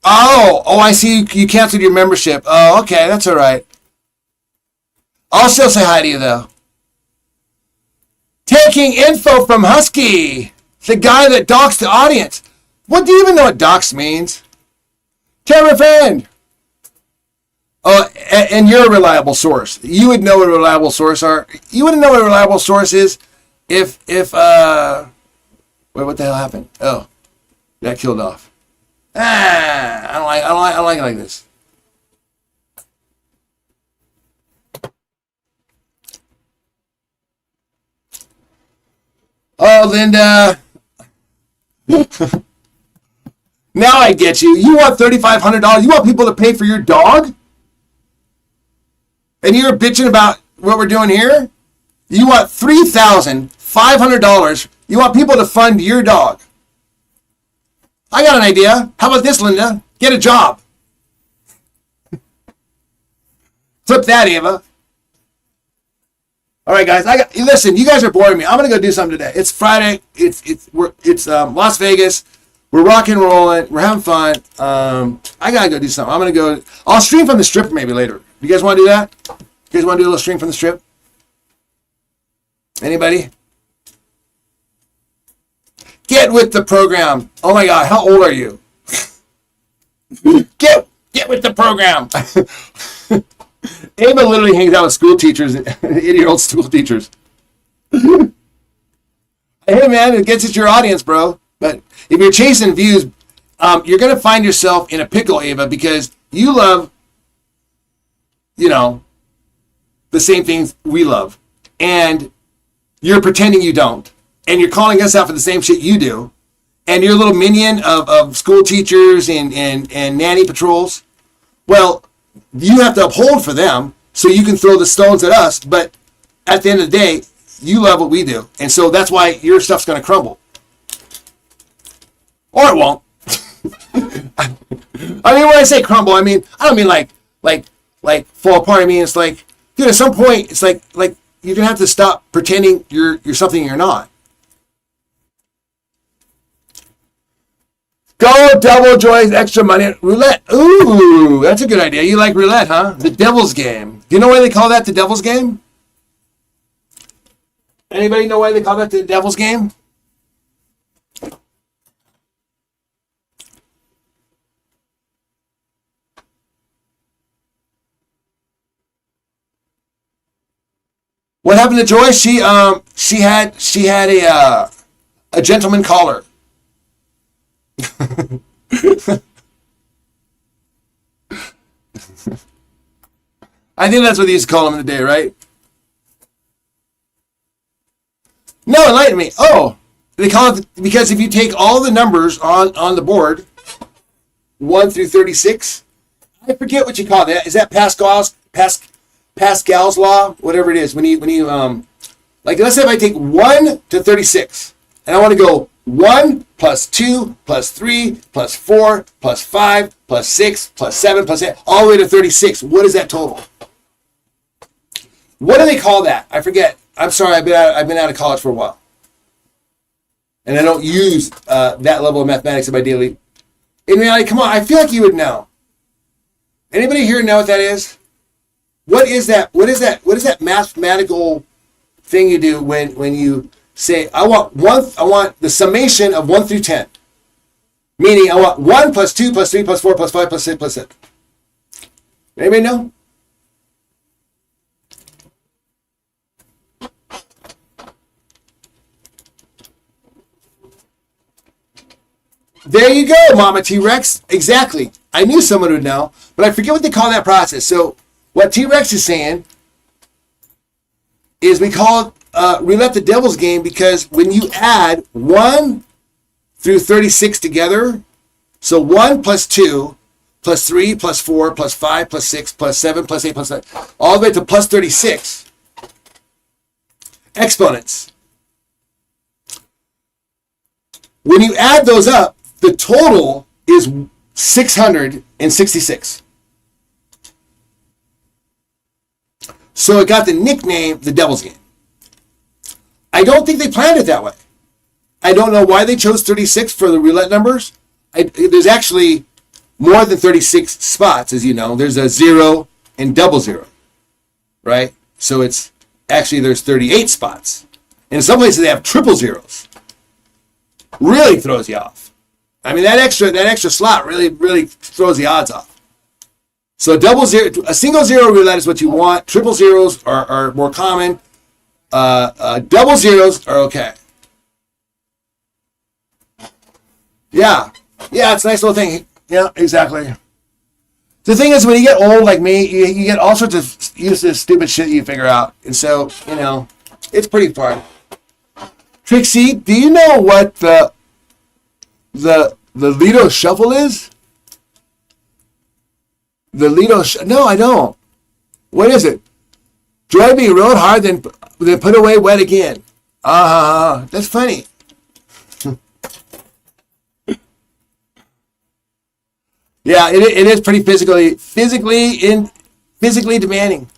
Oh, I see you canceled your membership. Oh, okay, that's all right. I'll still say hi to you, though. Taking info from Husky, the guy that doxed the audience. What do you even know what dox means? Camera friend. Oh, and you're a reliable source. You would know what a reliable source are. You wouldn't know what a reliable source is if wait, what the hell happened? Oh, got killed off. I don't like it like this. Oh, Linda. Now I get you. You want $3,500? You want people to pay for your dog? And you're bitching about what we're doing here? You want $3,500. You want people to fund your dog. I got an idea. How about this, Linda? Get a job. Flip that, Ava. All right, guys. Listen. You guys are boring me. I'm gonna go do something today. It's Friday. It's Las Vegas. We're rocking and rolling. We're having fun. I gotta go do something. I'm gonna go. I'll stream from the strip maybe later. You guys want to do that? You guys want to do a little stream from the strip? Anybody? Get with the program. Oh my God, how old are you? Get with the program. Ava literally hangs out with school teachers, 80-year-old school teachers. Hey man, it gets at your audience, bro. But if you're chasing views, you're gonna find yourself in a pickle, Ava, because you love, the same things we love, and you're pretending you don't, and you're calling us out for the same shit you do, and you're a little minion of school teachers and nanny patrols. Well, you have to uphold for them so you can throw the stones at us, but at the end of the day, you love what we do, and so that's why your stuff's going to crumble. Or it won't. I mean, when I say crumble, I don't mean like fall apart. I mean, it's like, dude, at some point, it's like you're gonna have to stop pretending you're something you're not. Go double joys, extra money, roulette. Ooh, that's a good idea. You like roulette, huh? The devil's game. Do you know why they call that the devil's game? Anybody know why they call that the devil's game? What happened to Joy? She had a gentleman caller. I think that's what they used to call him in the day, right? No, enlighten me. Oh, they call it because if you take all the numbers on the board, 1 through 36, I forget what you call that. Is that Pascal's law? Whatever it is. When you like, let's say if I take 1 to 36, and I want to go 1 plus 2 plus 3 plus 4 plus 5 plus 6 plus 7 plus 8, all the way to 36. What is that total? What do they call that? I forget. I'm sorry. I've been out of college for a while, and I don't use that level of mathematics in my daily. In reality, come on. I feel like you would know. Anybody here know what that is? What is that? What is that mathematical thing you do when you say, I want the summation of 1 through 10. Meaning I want 1 plus 2 plus 3 plus 4 plus 5 plus 6 plus 7. Anybody know? There you go, Mama T-Rex. Exactly. I knew someone would know, but I forget what they call that process. So what T-Rex is saying is we call roulette the devil's game because when you add 1 through 36 together, so 1 plus 2 plus 3 plus 4 plus 5 plus 6 plus 7 plus 8 plus 9, all the way to plus 36. Exponents. When you add those up, the total is 666. So it got the nickname the Devil's Game. I don't think they planned it that way. I don't know why they chose 36 for the roulette numbers. There's actually more than 36 spots, as you know. There's a 0 and 00, right? So it's actually there's 38 spots. And in some places they have triple zeros. Really throws you off. I mean, that extra slot really throws the odds off. So a single zero roulette is what you want. Triple zeros are more common. Double zeros are okay. Yeah, it's a nice little thing. Yeah, exactly. The thing is, when you get old like me, you get all sorts of useless, stupid shit you figure out. And so, it's pretty fun. Trixie, do you know what the Lido Shuffle is? No, I don't. What is it? Joy being rode hard, then put away wet again. That's funny. Yeah, it is pretty physically demanding.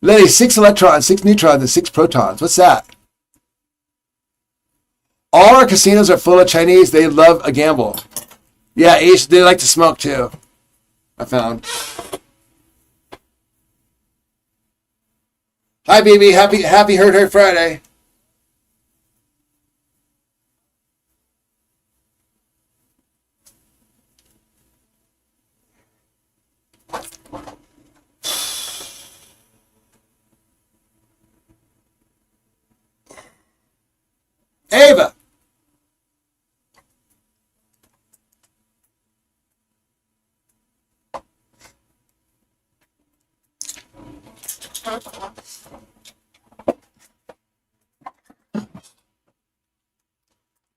Letty, 6 electrons, 6 neutrons, and 6 protons. What's that? All our casinos are full of Chinese. They love a gamble. Yeah, they like to smoke too. I found. Hi, baby. Happy Hurt Friday. Ava.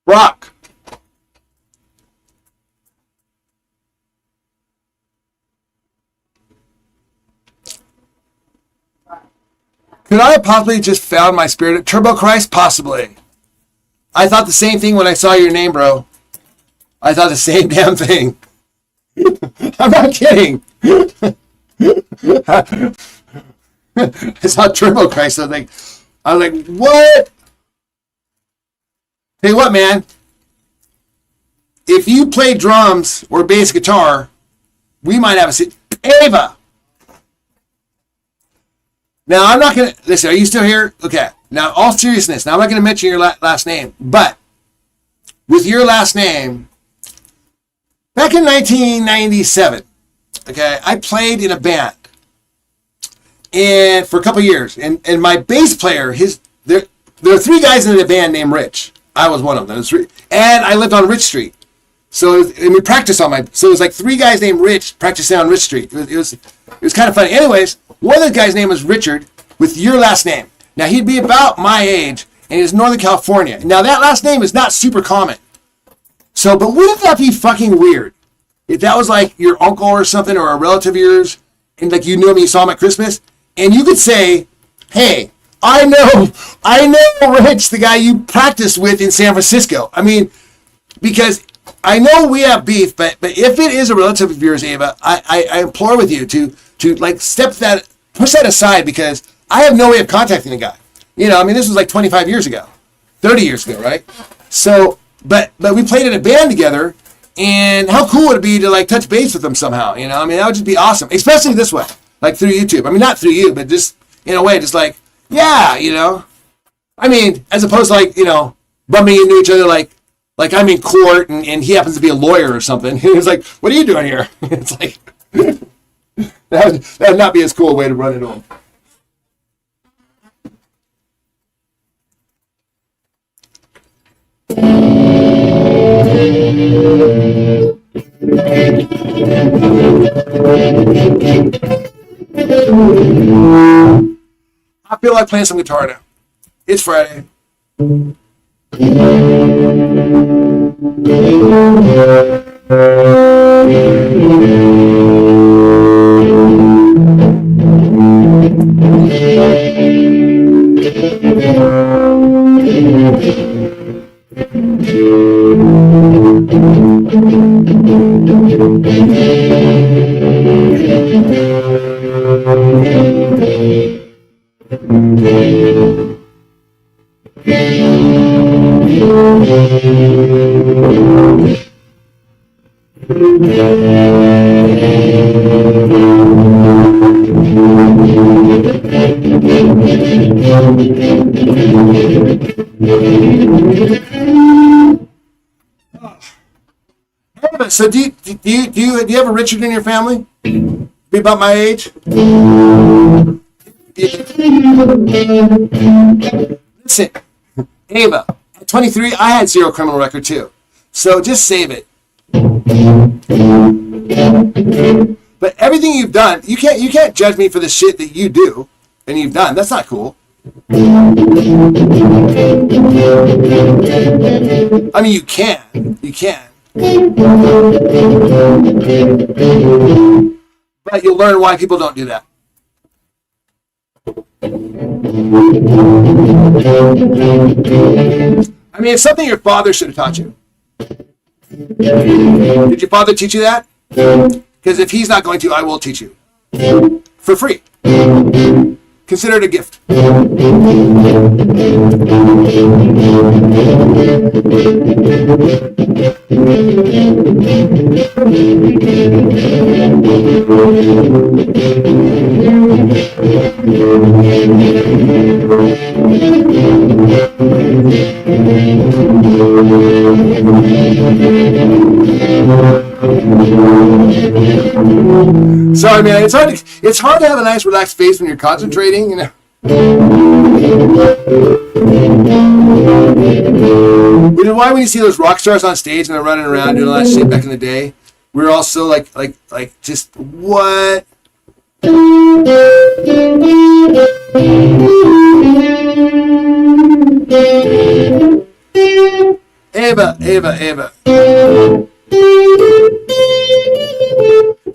Brock. Could I have possibly just found my spirit at Turbo Christ? Possibly. I thought the same thing when I saw your name, bro. I thought the same damn thing. I'm not kidding. I saw Turbo Christ. I was like, what? Hey, what, man? If you play drums or bass guitar, we might have a Ava. Now, I'm not going to... Listen, are you still here? Okay. Now, all seriousness. Now, I'm not going to mention your last name. But with your last name, back in 1997, okay, I played in a band and for a couple years. And my bass player, there are 3 guys in the band named Rich. I was one of them. And I lived on Rich Street. And we practiced so it was like 3 guys named Rich practicing on Rich Street. It was kind of funny. Anyways, one of the guys' name was Richard with your last name. Now, he'd be about my age, and he's Northern California. Now, that last name is not super common. So, but wouldn't that be fucking weird? If that was like your uncle or something, or a relative of yours, and like you knew him, you saw him at Christmas, and you could say, hey, I know Rich, the guy you practiced with in San Francisco. I mean, because I know we have beef, but if it is a relative of yours, Ava, I implore with you to like push that aside, because I have no way of contacting the guy. This was like 25 years ago, 30 years ago, right? So, but we played in a band together, and how cool would it be to like touch base with them somehow? That would just be awesome, especially this way, like through YouTube. Not through you, but just in a way, just like, yeah, as opposed to like, bumping into each other like I'm in court and he happens to be a lawyer or something. He was like, what are you doing here? It's like, that would not be as cool a way to run into him. like playing some guitar now. It's Friday. So do you have a Richard in your family? Be about my age? Listen, Ava, at 23, I had 0 criminal record too. So just save it. But everything you've done, you can't judge me for the shit that you do and you've done. That's not cool. I mean, you can. But you'll learn why people don't do that. I mean, it's something your father should have taught you. Did your father teach you that? Because if he's not going to, I will teach you. For free. Consider it a gift. Sorry, man. It's hard to have a nice, relaxed face when you're concentrating, you know. Which is why when you see those rock stars on stage and they're running around doing all that shit back in the day, we were all so like just what? Ava.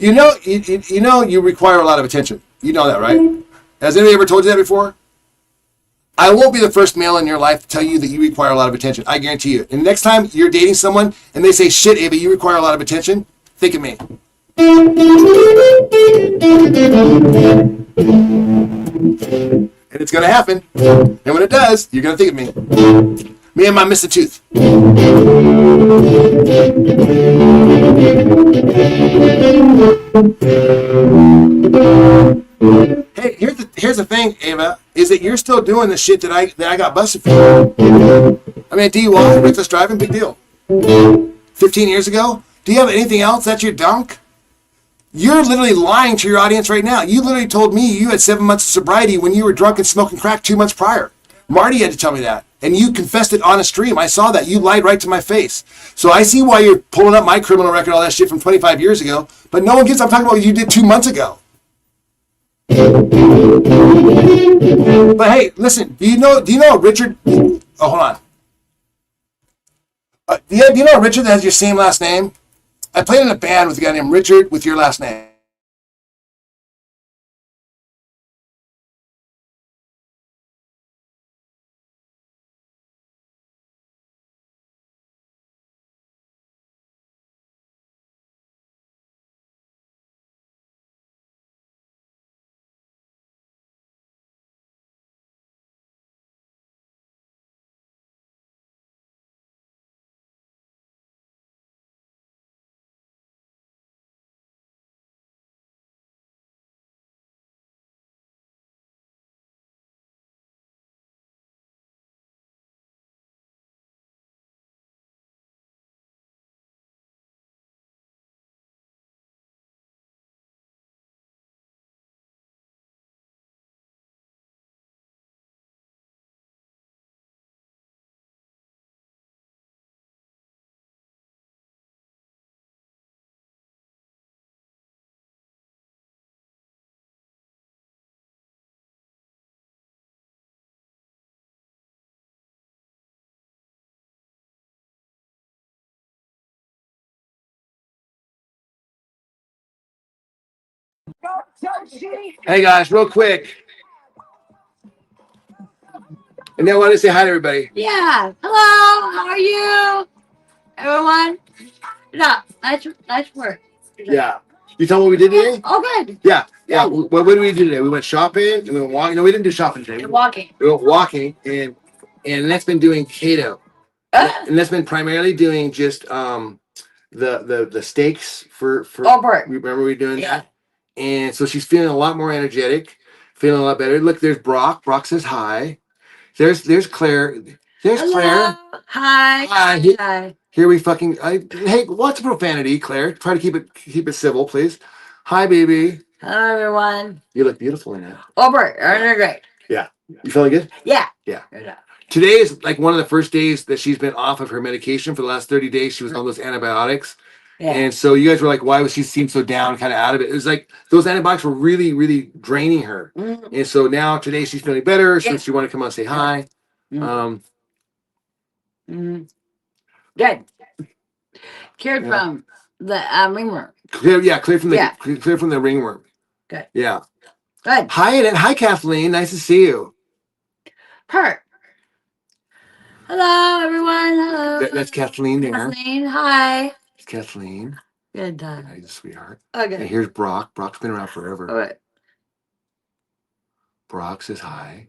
You know you require a lot of attention. You know that, right? Has anybody ever told you that before? I won't be the first male in your life to tell you that you require a lot of attention. I guarantee you. And next time you're dating someone and they say, shit, Ava, you require a lot of attention, think of me. And it's going to happen. And when it does, you're going to think of me. Me and my missing tooth. Hey, here's the thing, Ava, is that you're still doing the shit that I got busted for. I mean, DUI, reckless driving, big deal. 15 years ago? Do you have anything else? That's your dunk? You're literally lying to your audience right now. You literally told me you had 7 months of sobriety when you were drunk and smoking crack 2 months prior. Marty had to tell me that. And you confessed it on a stream. I saw that. You lied right to my face. So I see why you're pulling up my criminal record, all that shit from 25 years ago. But no one gets, I'm talking about what you did 2 months ago. But hey, listen, do you know Richard? Oh, hold on. Do you know Richard that has your same last name? I played in a band with a guy named Richard with your last name. Hey guys, real quick. And then I want to say hi to everybody. Yeah. Hello. How are you, everyone? No, nice work. Yeah. You tell me what we did today? Oh, good. Yeah. What did we do today? We went shopping and we went walking. No, we didn't do shopping today. You're walking. We went walking and that's been doing keto. And that's been primarily doing just the steaks for Bert. remember we doing that? And so she's feeling a lot more energetic, feeling a lot better. Look, there's Brock. Brock says hi. There's Claire. There's Hello. Claire. Hi. Hi. Here we fucking hey, what's profanity, Claire? Try to keep it civil, please. Hi, baby. Hello, everyone. You look beautiful in that. Bert, you're great. Yeah. You feeling good? Yeah. Yeah. Today is like one of the first days that she's been off of her medication for the last 30 days. She was on those antibiotics. Yeah. And so you guys were like, why was she seem so down, kind of out of it? It was like those antibiotics were really, really draining her. Mm-hmm. And so now today she's feeling better. So she wanted to come out and say hi. Mm-hmm. Good. Cured from the ringworm. Clear from the ringworm. Good. Yeah. Good. Hi, Annette. Hi, Kathleen. Nice to see you. Hello, everyone. Hello. That's Kathleen there. Kathleen, hi. It's Kathleen. Good time. Hi, sweetheart. Okay. And here's Brock. Brock's been around forever. All right. Brock says hi.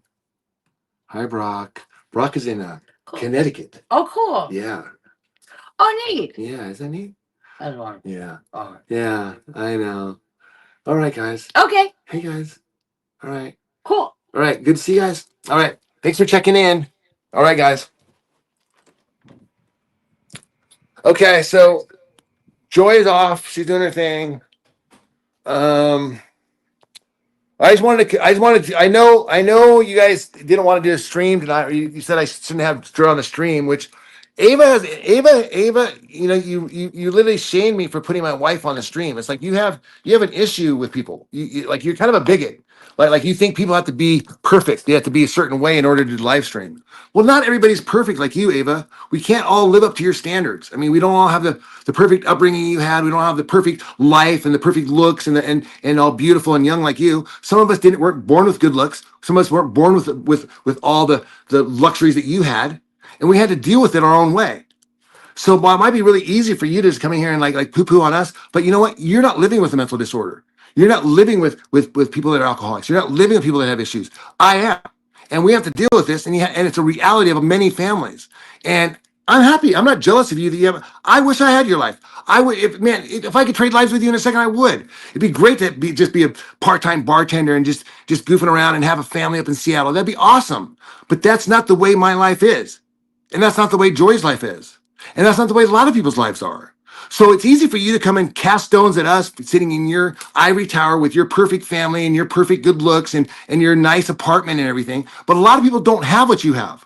Hi, Brock. Brock is in Connecticut. Oh, cool. Yeah. Oh, neat. Yeah, is that neat? That's one. Yeah. Oh. Yeah, I know. All right, guys. Okay. Hey, guys. All right. Cool. All right. Good to see you guys. All right. Thanks for checking in. All right, guys. Okay, so Joy is off. She's doing her thing. I know you guys didn't want to do a stream tonight. You said I shouldn't have her on the stream, which Ava, you know, you literally shamed me for putting my wife on the stream. It's like you have an issue with people. Like you're kind of a bigot. Like you think people have to be perfect. They have to be a certain way in order to live stream. Well, not everybody's perfect like you, Ava. We can't all live up to your standards. I mean, we don't all have the perfect upbringing you had. We don't have the perfect life and the perfect looks and all beautiful and young like you. Some of us weren't born with good looks. Some of us weren't born with all the luxuries that you had. And we had to deal with it our own way. So while it might be really easy for you to just come in here and like poo-poo on us, but you know what? You're not living with a mental disorder. You're not living with people that are alcoholics. You're not living with people that have issues. I am. And we have to deal with this. And it's a reality of many families. And I'm happy. I'm not jealous of you that you have. I wish I had your life. I would, if I could trade lives with you in a second, I would. It'd be great to just be a part-time bartender and just goofing around and have a family up in Seattle. That'd be awesome. But that's not the way my life is. And that's not the way Joy's life is. And that's not the way a lot of people's lives are. So it's easy for you to come and cast stones at us sitting in your ivory tower with your perfect family and your perfect good looks and your nice apartment and everything. But a lot of people don't have what you have.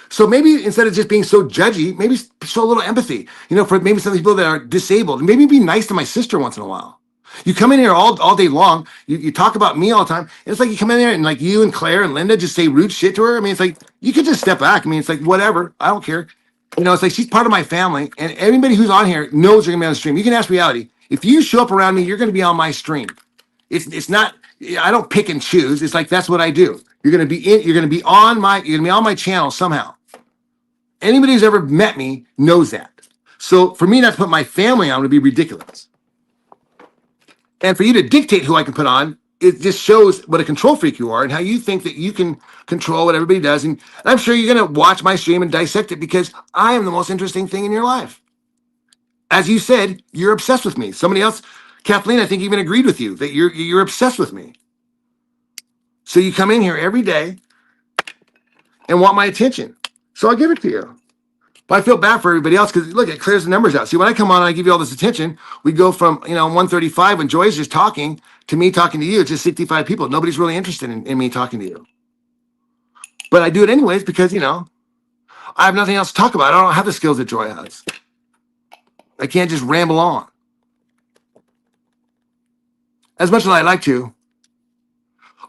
So maybe instead of just being so judgy, maybe show a little empathy, you know, for maybe some people that are disabled. Maybe be nice to my sister once in a while. You come in here all day long. You talk about me all the time. It's like you come in there and like you and Claire and Linda just say rude shit to her. I mean, it's like you could just step back. I mean, it's like whatever. I don't care. You know, it's like she's part of my family, and everybody who's on here knows you're gonna be on the stream. You can ask reality. If you show up around me, you're gonna be on my stream. It's not. I don't pick and choose. It's like that's what I do. You're gonna be on my channel somehow. Anybody who's ever met me knows that. So for me not to put my family on would be ridiculous. And for you to dictate who I can put on, it just shows what a control freak you are and how you think that you can control what everybody does. And I'm sure you're going to watch my stream and dissect it because I am the most interesting thing in your life. As you said, you're obsessed with me. Somebody else, Kathleen, I think even agreed with you that you're obsessed with me. So you come in here every day and want my attention. So I'll give it to you. But I feel bad for everybody else because look, it clears the numbers out. See, when I come on and I give you all this attention, we go from 135 when Joy's just talking to me talking to you. It's just 65 people. Nobody's really interested in me talking to you. But I do it anyways because I have nothing else to talk about. I don't have the skills that Joy has. I can't just ramble on. As much as I'd like to.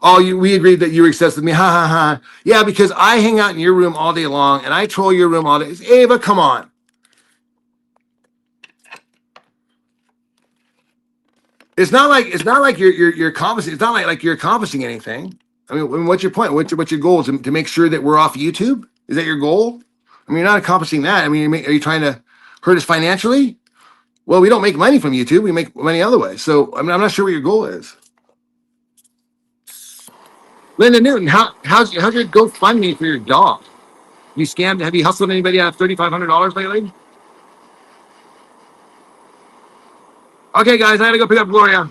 We agreed that you were obsessed with me. Ha ha ha. Yeah, because I hang out in your room all day long and I troll your room all day. Ava, come on. it's not like you're accomplishing. It's not like you're accomplishing anything. I mean, what's your point? What's your goal? To make sure that we're off YouTube? Is that your goal? I mean, you're not accomplishing that. I mean, are you trying to hurt us financially? Well, we don't make money from YouTube. We make money other ways. So I mean, I'm not sure what your goal is. Linda Newton, how's your GoFundMe for your dog? You scammed? Have you hustled anybody out of $3,500 lately? Okay, guys, I gotta go pick up Gloria.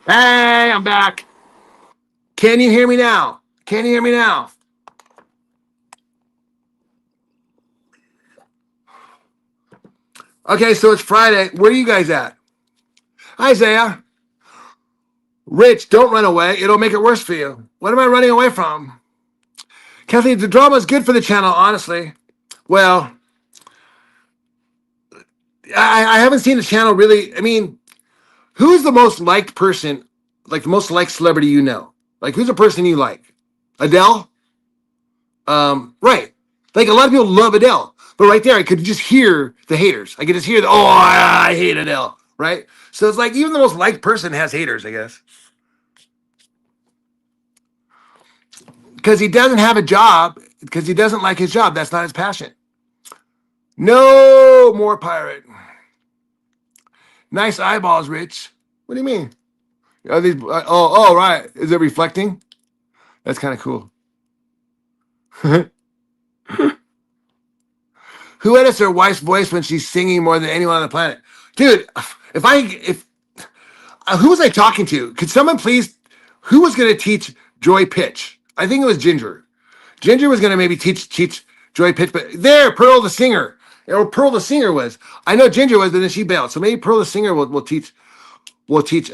Hey, I'm back. Can you hear me now? Can you hear me now? Okay, so it's Friday. Where are you guys at? Isaiah. Rich, don't run away. It'll make it worse for you. What am I running away from? Kathleen, the drama is good for the channel, honestly. Well, I haven't seen the channel really. I mean, who's the most liked person, like the most liked celebrity you know? Like, who's a person you like? Adele? Right. Like, a lot of people love Adele. But right there, I could just hear the haters. I could just hear I hate Adele. Right? So it's like, even the most liked person has haters, I guess. Because he doesn't have a job, because he doesn't like his job. That's not his passion. No more pirate. Nice eyeballs, Rich. What do you mean? Are these? Right. Is it reflecting? That's kind of cool. Who edits their wife's voice when she's singing more than anyone on the planet? Dude, if who was I talking to? Could someone please? Who was going to teach Joy pitch? I think it was Ginger. Ginger was going to maybe teach Joy pitch, but there, Pearl the singer, or Pearl the singer was. I know Ginger was, but then she bailed. So maybe Pearl the singer will teach. Teach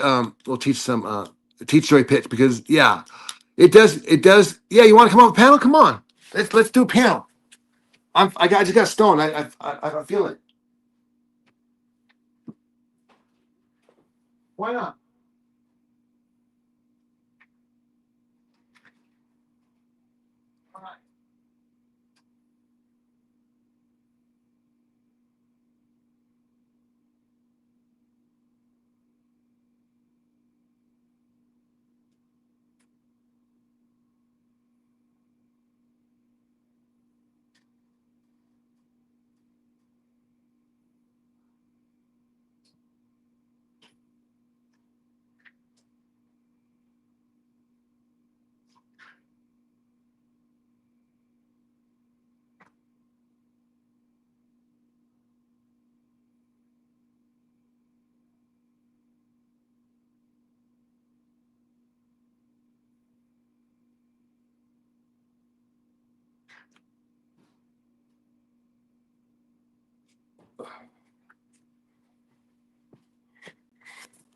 Joy pitch, because yeah, it does. Yeah, you want to come on a panel? Come on, let's do a panel. I just got stoned. I feel it. Why not?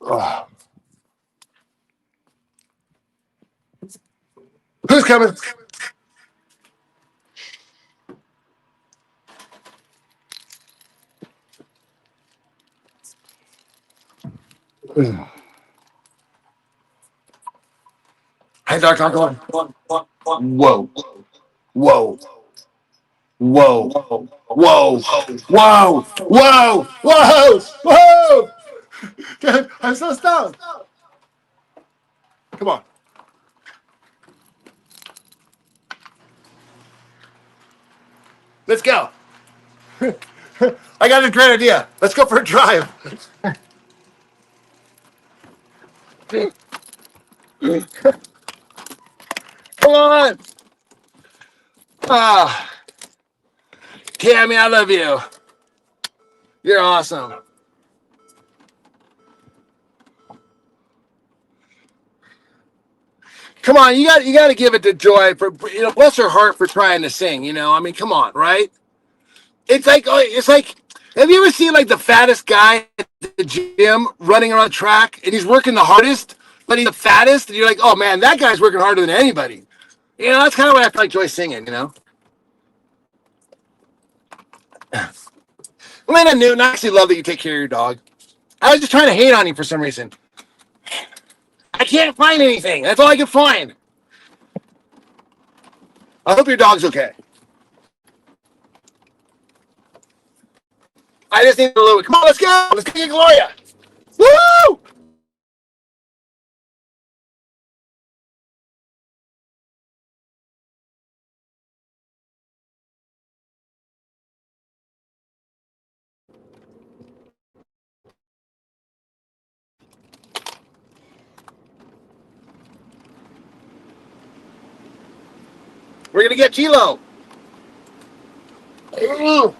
Oh. Who's coming? Hey, Dr. Uncle. Whoa. Whoa. Whoa. Whoa. Whoa. Whoa. Whoa. Whoa. I'm so stoned. Come on. Let's go. I got a great idea. Let's go for a drive. Come on. Ah, Tammy, I love you. You're awesome. Come on, you got to give it to Joy for bless her heart for trying to sing. I mean, come on, right? It's like. Have you ever seen like the fattest guy at the gym running around the track and he's working the hardest, but he's the fattest, and you're like, oh man, that guy's working harder than anybody. That's kind of what I feel like Joy singing. Lena Newton, I actually love that you take care of your dog. I was just trying to hate on you for some reason. I can't find anything. That's all I can find. I hope your dog's okay. I just need a little. Come on, let's go. Let's go get Gloria. Woo! We're gonna get Chilo. Ooh.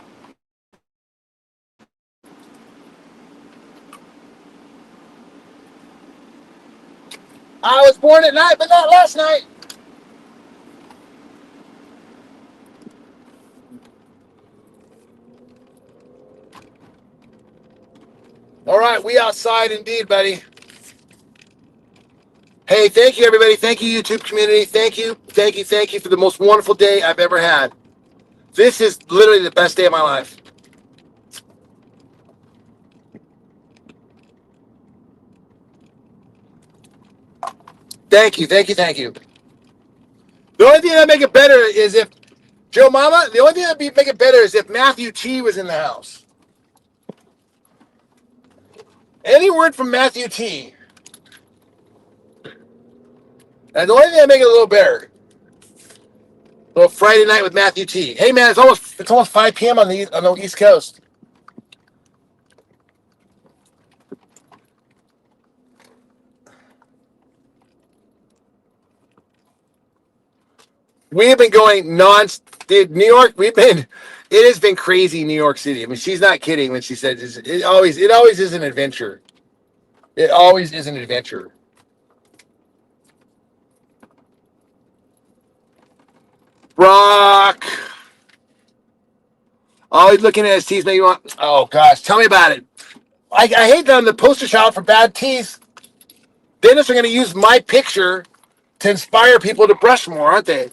I was born at night, but not last night. All right, we outside indeed, buddy. Hey, thank you, everybody. Thank you, YouTube community. Thank you for the most wonderful day I've ever had. This is literally the best day of my life. Thank you. The only thing that make it better is if Joe Mama. The only thing that make it better is if Matthew T was in the house. Any word from Matthew T? And the only thing that make it a little better. A little Friday night with Matthew T. Hey man, it's almost 5 p.m. on the East Coast. We have been going dude, New York. It has been crazy, New York City. I mean, she's not kidding when she says it always is an adventure. It always is an adventure. Brock. Always looking at his teeth. Maybe oh gosh, tell me about it. I hate that I'm the poster child for bad teeth. Dentists are going to use my picture to inspire people to brush more, aren't they?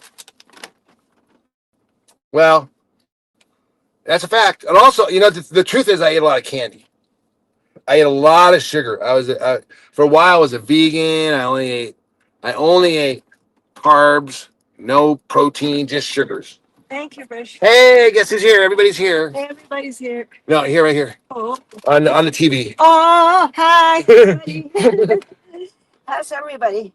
Well, that's a fact. And also, the truth is I ate a lot of candy. I ate a lot of sugar. For a while I was a vegan. I only ate carbs. No protein, just sugars. Thank you, Rich. Hey, guess who's here? Everybody's here. Everybody's here. No, here, right here. Oh. On the TV. Oh, hi. Everybody. How's everybody?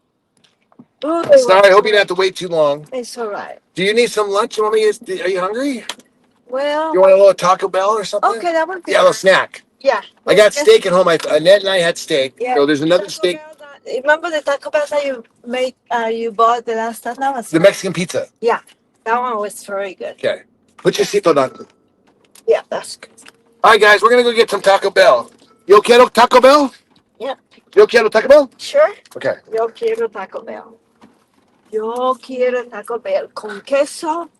Ooh, Sorry, I hope you didn't have to wait too long. it's all right. Do you need some lunch? You want me to, are you hungry? Well, You want a little Taco Bell or something? okay, that would be. Yeah, a little snack. Yeah. I got steak at home. Annette and I had steak. Yeah. So there's another Taco steak. Bell remember the Taco Bell that you made? You bought the last time? That was The Mexican pizza. Yeah, that one was very good. Okay. Put your seatbelt on. Yeah, that's good. All right, guys, we're going to go get some Taco Bell. Yo quiero Taco Bell? Yeah. Yo quiero Taco Bell? Sure. Okay. Yo quiero Taco Bell. Yo quiero Taco Bell con queso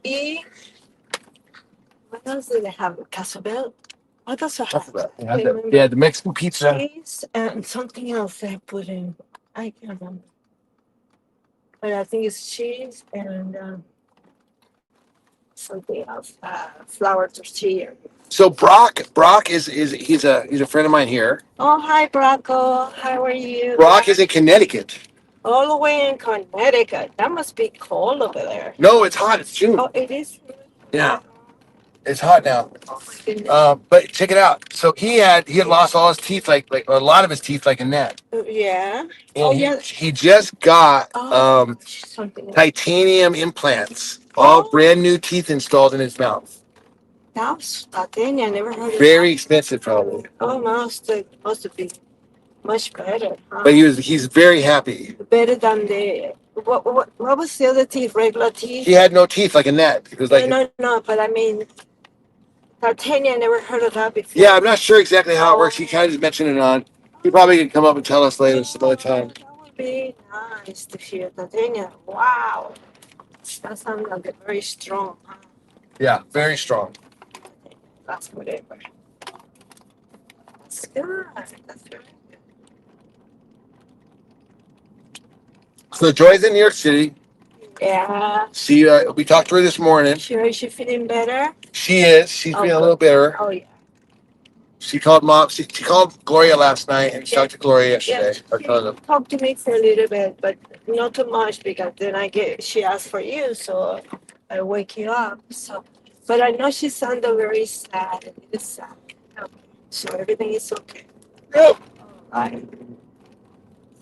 y what else do they have? Queso Bell. What else do they Taco have? Bell. Yeah, the Mexican pizza. Cheese and something else they put in. I can't remember. But I think it's cheese and something else. Flour tortilla. So Brock is he's a friend of mine here. Oh, hi, Bronco. How are you? Brock is in Connecticut. All the way in Connecticut. That must be cold over there. No, it's hot. It's June. Oh, it is? Yeah, it's hot now. Oh, my goodness. But check it out. So he had lost all his teeth, like a lot of his teeth, like a net. Yeah. And Oh, yeah. he just got Something else. titanium implants, all Oh. brand new teeth installed in his mouth. That's thing I never heard of. Very expensive, probably. Oh, must be much better. Huh? But he's very happy. Better than the what was the other teeth? Regular teeth? He had no teeth, like a net. It was like No. But I mean, titanium. I never heard of that before. yeah, I'm not sure exactly how it works. He kind of just mentioned it on. He probably can come up and tell us later some other time. That would be nice to hear titanium. Wow, that sounds like a very strong. Huh? Yeah, very strong. That's whatever. That's good. That's very good. So Joy's in New York City. Yeah. We talked to her this morning. Sure, is she feeling better? She is. She's feeling a little better. Oh yeah. She called mom. She called Gloria last night, and she talked to Gloria yesterday. Yeah, Or cousin. talked to me for a little bit, but not too much because then she asked for you, so I wake you up. So, but I know she sounded very sad and it is sad. So everything is okay. All right.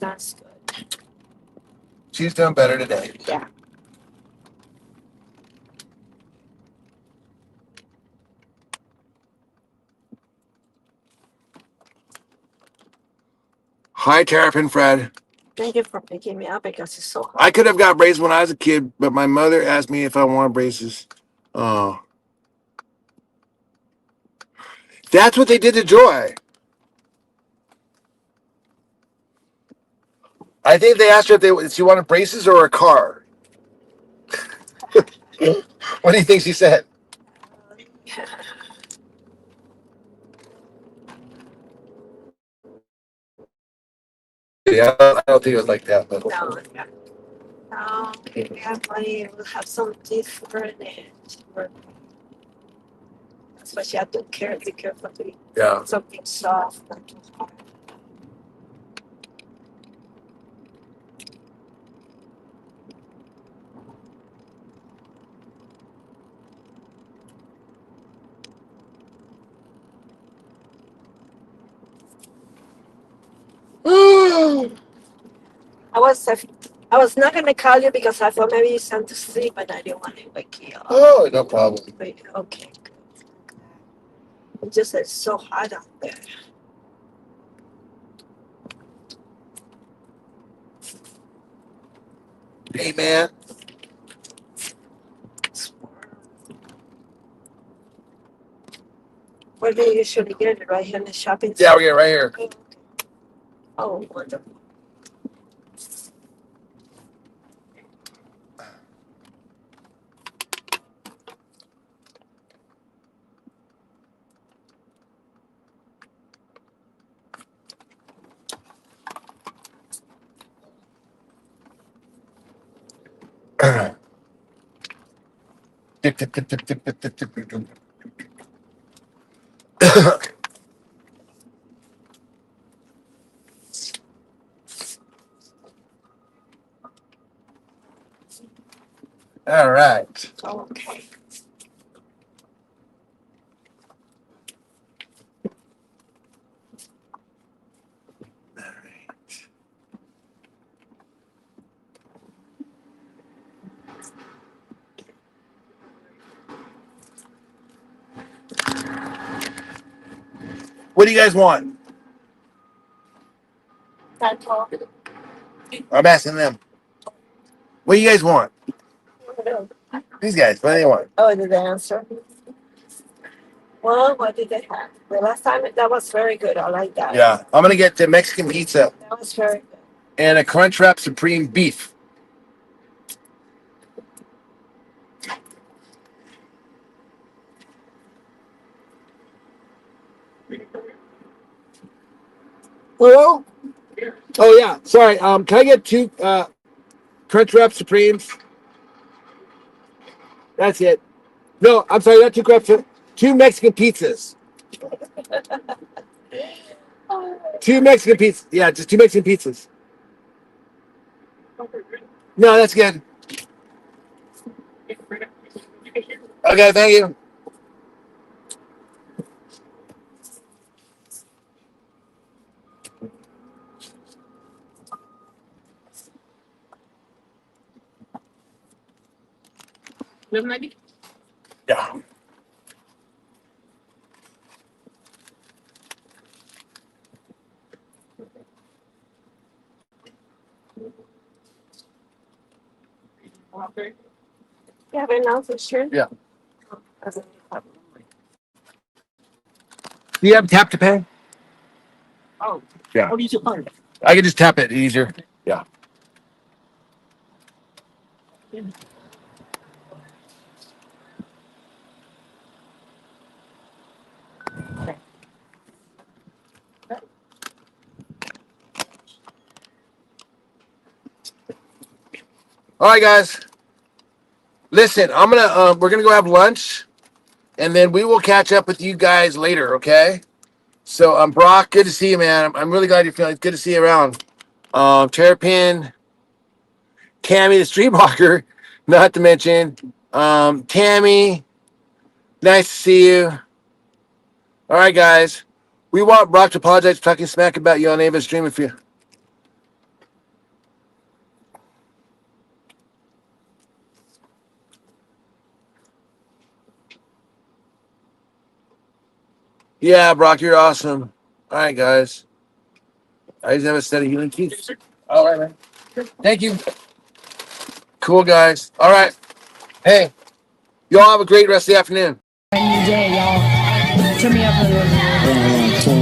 That's good. She's doing better today. Yeah. Hi, Terrapin Fred. Thank you for picking me up because it's so hard. I could have got braces when I was a kid, but my mother asked me if I wanted braces. Oh. That's what they did to Joy. I think they asked her if she wanted braces or a car. What do you think she said? Yeah, I don't think it was like that. But. No. If we have money, we'll have some teeth for it. That's why she had to be careful to eat Yeah. something soft. Not too hard. I was not gonna call you because I thought maybe you sent to sleep, but I didn't want to wake you up. Oh, no problem. But, okay, good. It's just it's so hot out there. Hey, man. Where do you usually get it? Right here in the shopping Yeah, we get it right here. Oh, wonderful. Tip, tip, tip, tip, tip, tip, tip, tip, tip, tip. All right. Okay. What do you guys want? That's all. I'm asking them. What do you guys want? These guys, what do they want? Oh, did they answer? Well, what did they have? The last time that was very good. I like that. Yeah, I'm gonna get the Mexican pizza That was very good. and a Crunchwrap Supreme beef. Hello? Oh yeah, sorry. Can I get 2 Crunchwrap Supremes? That's it. No, I'm sorry, not 2 Crunchwrap. 2 Mexican pizzas. 2 Mexican pizzas. Yeah, just 2 Mexican pizzas. No, that's good. Okay, thank you. Yeah. You have an answer, sure? Yeah. Do you have tap to pay? Oh. Yeah. How do you use your card? I can just tap it easier. Yeah. All right, guys. Listen, we're gonna go have lunch, and then we will catch up with you guys later. Okay. So, Brock, good to see you, man. I'm really glad you're feeling. It's good to see you around. Terrapin, Tammy, the street walker, not to mention, Tammy. Nice to see you. All right, guys. We want Brock to apologize for talking smack about you on Ava's stream if you. Yeah, Brock, you're awesome. All right, guys. I just have a set of healing keys. All right, man. Thank you. Cool, guys. All right. Hey, y'all have a great rest of the afternoon. Brand new day, y'all. Turn me up a little bit.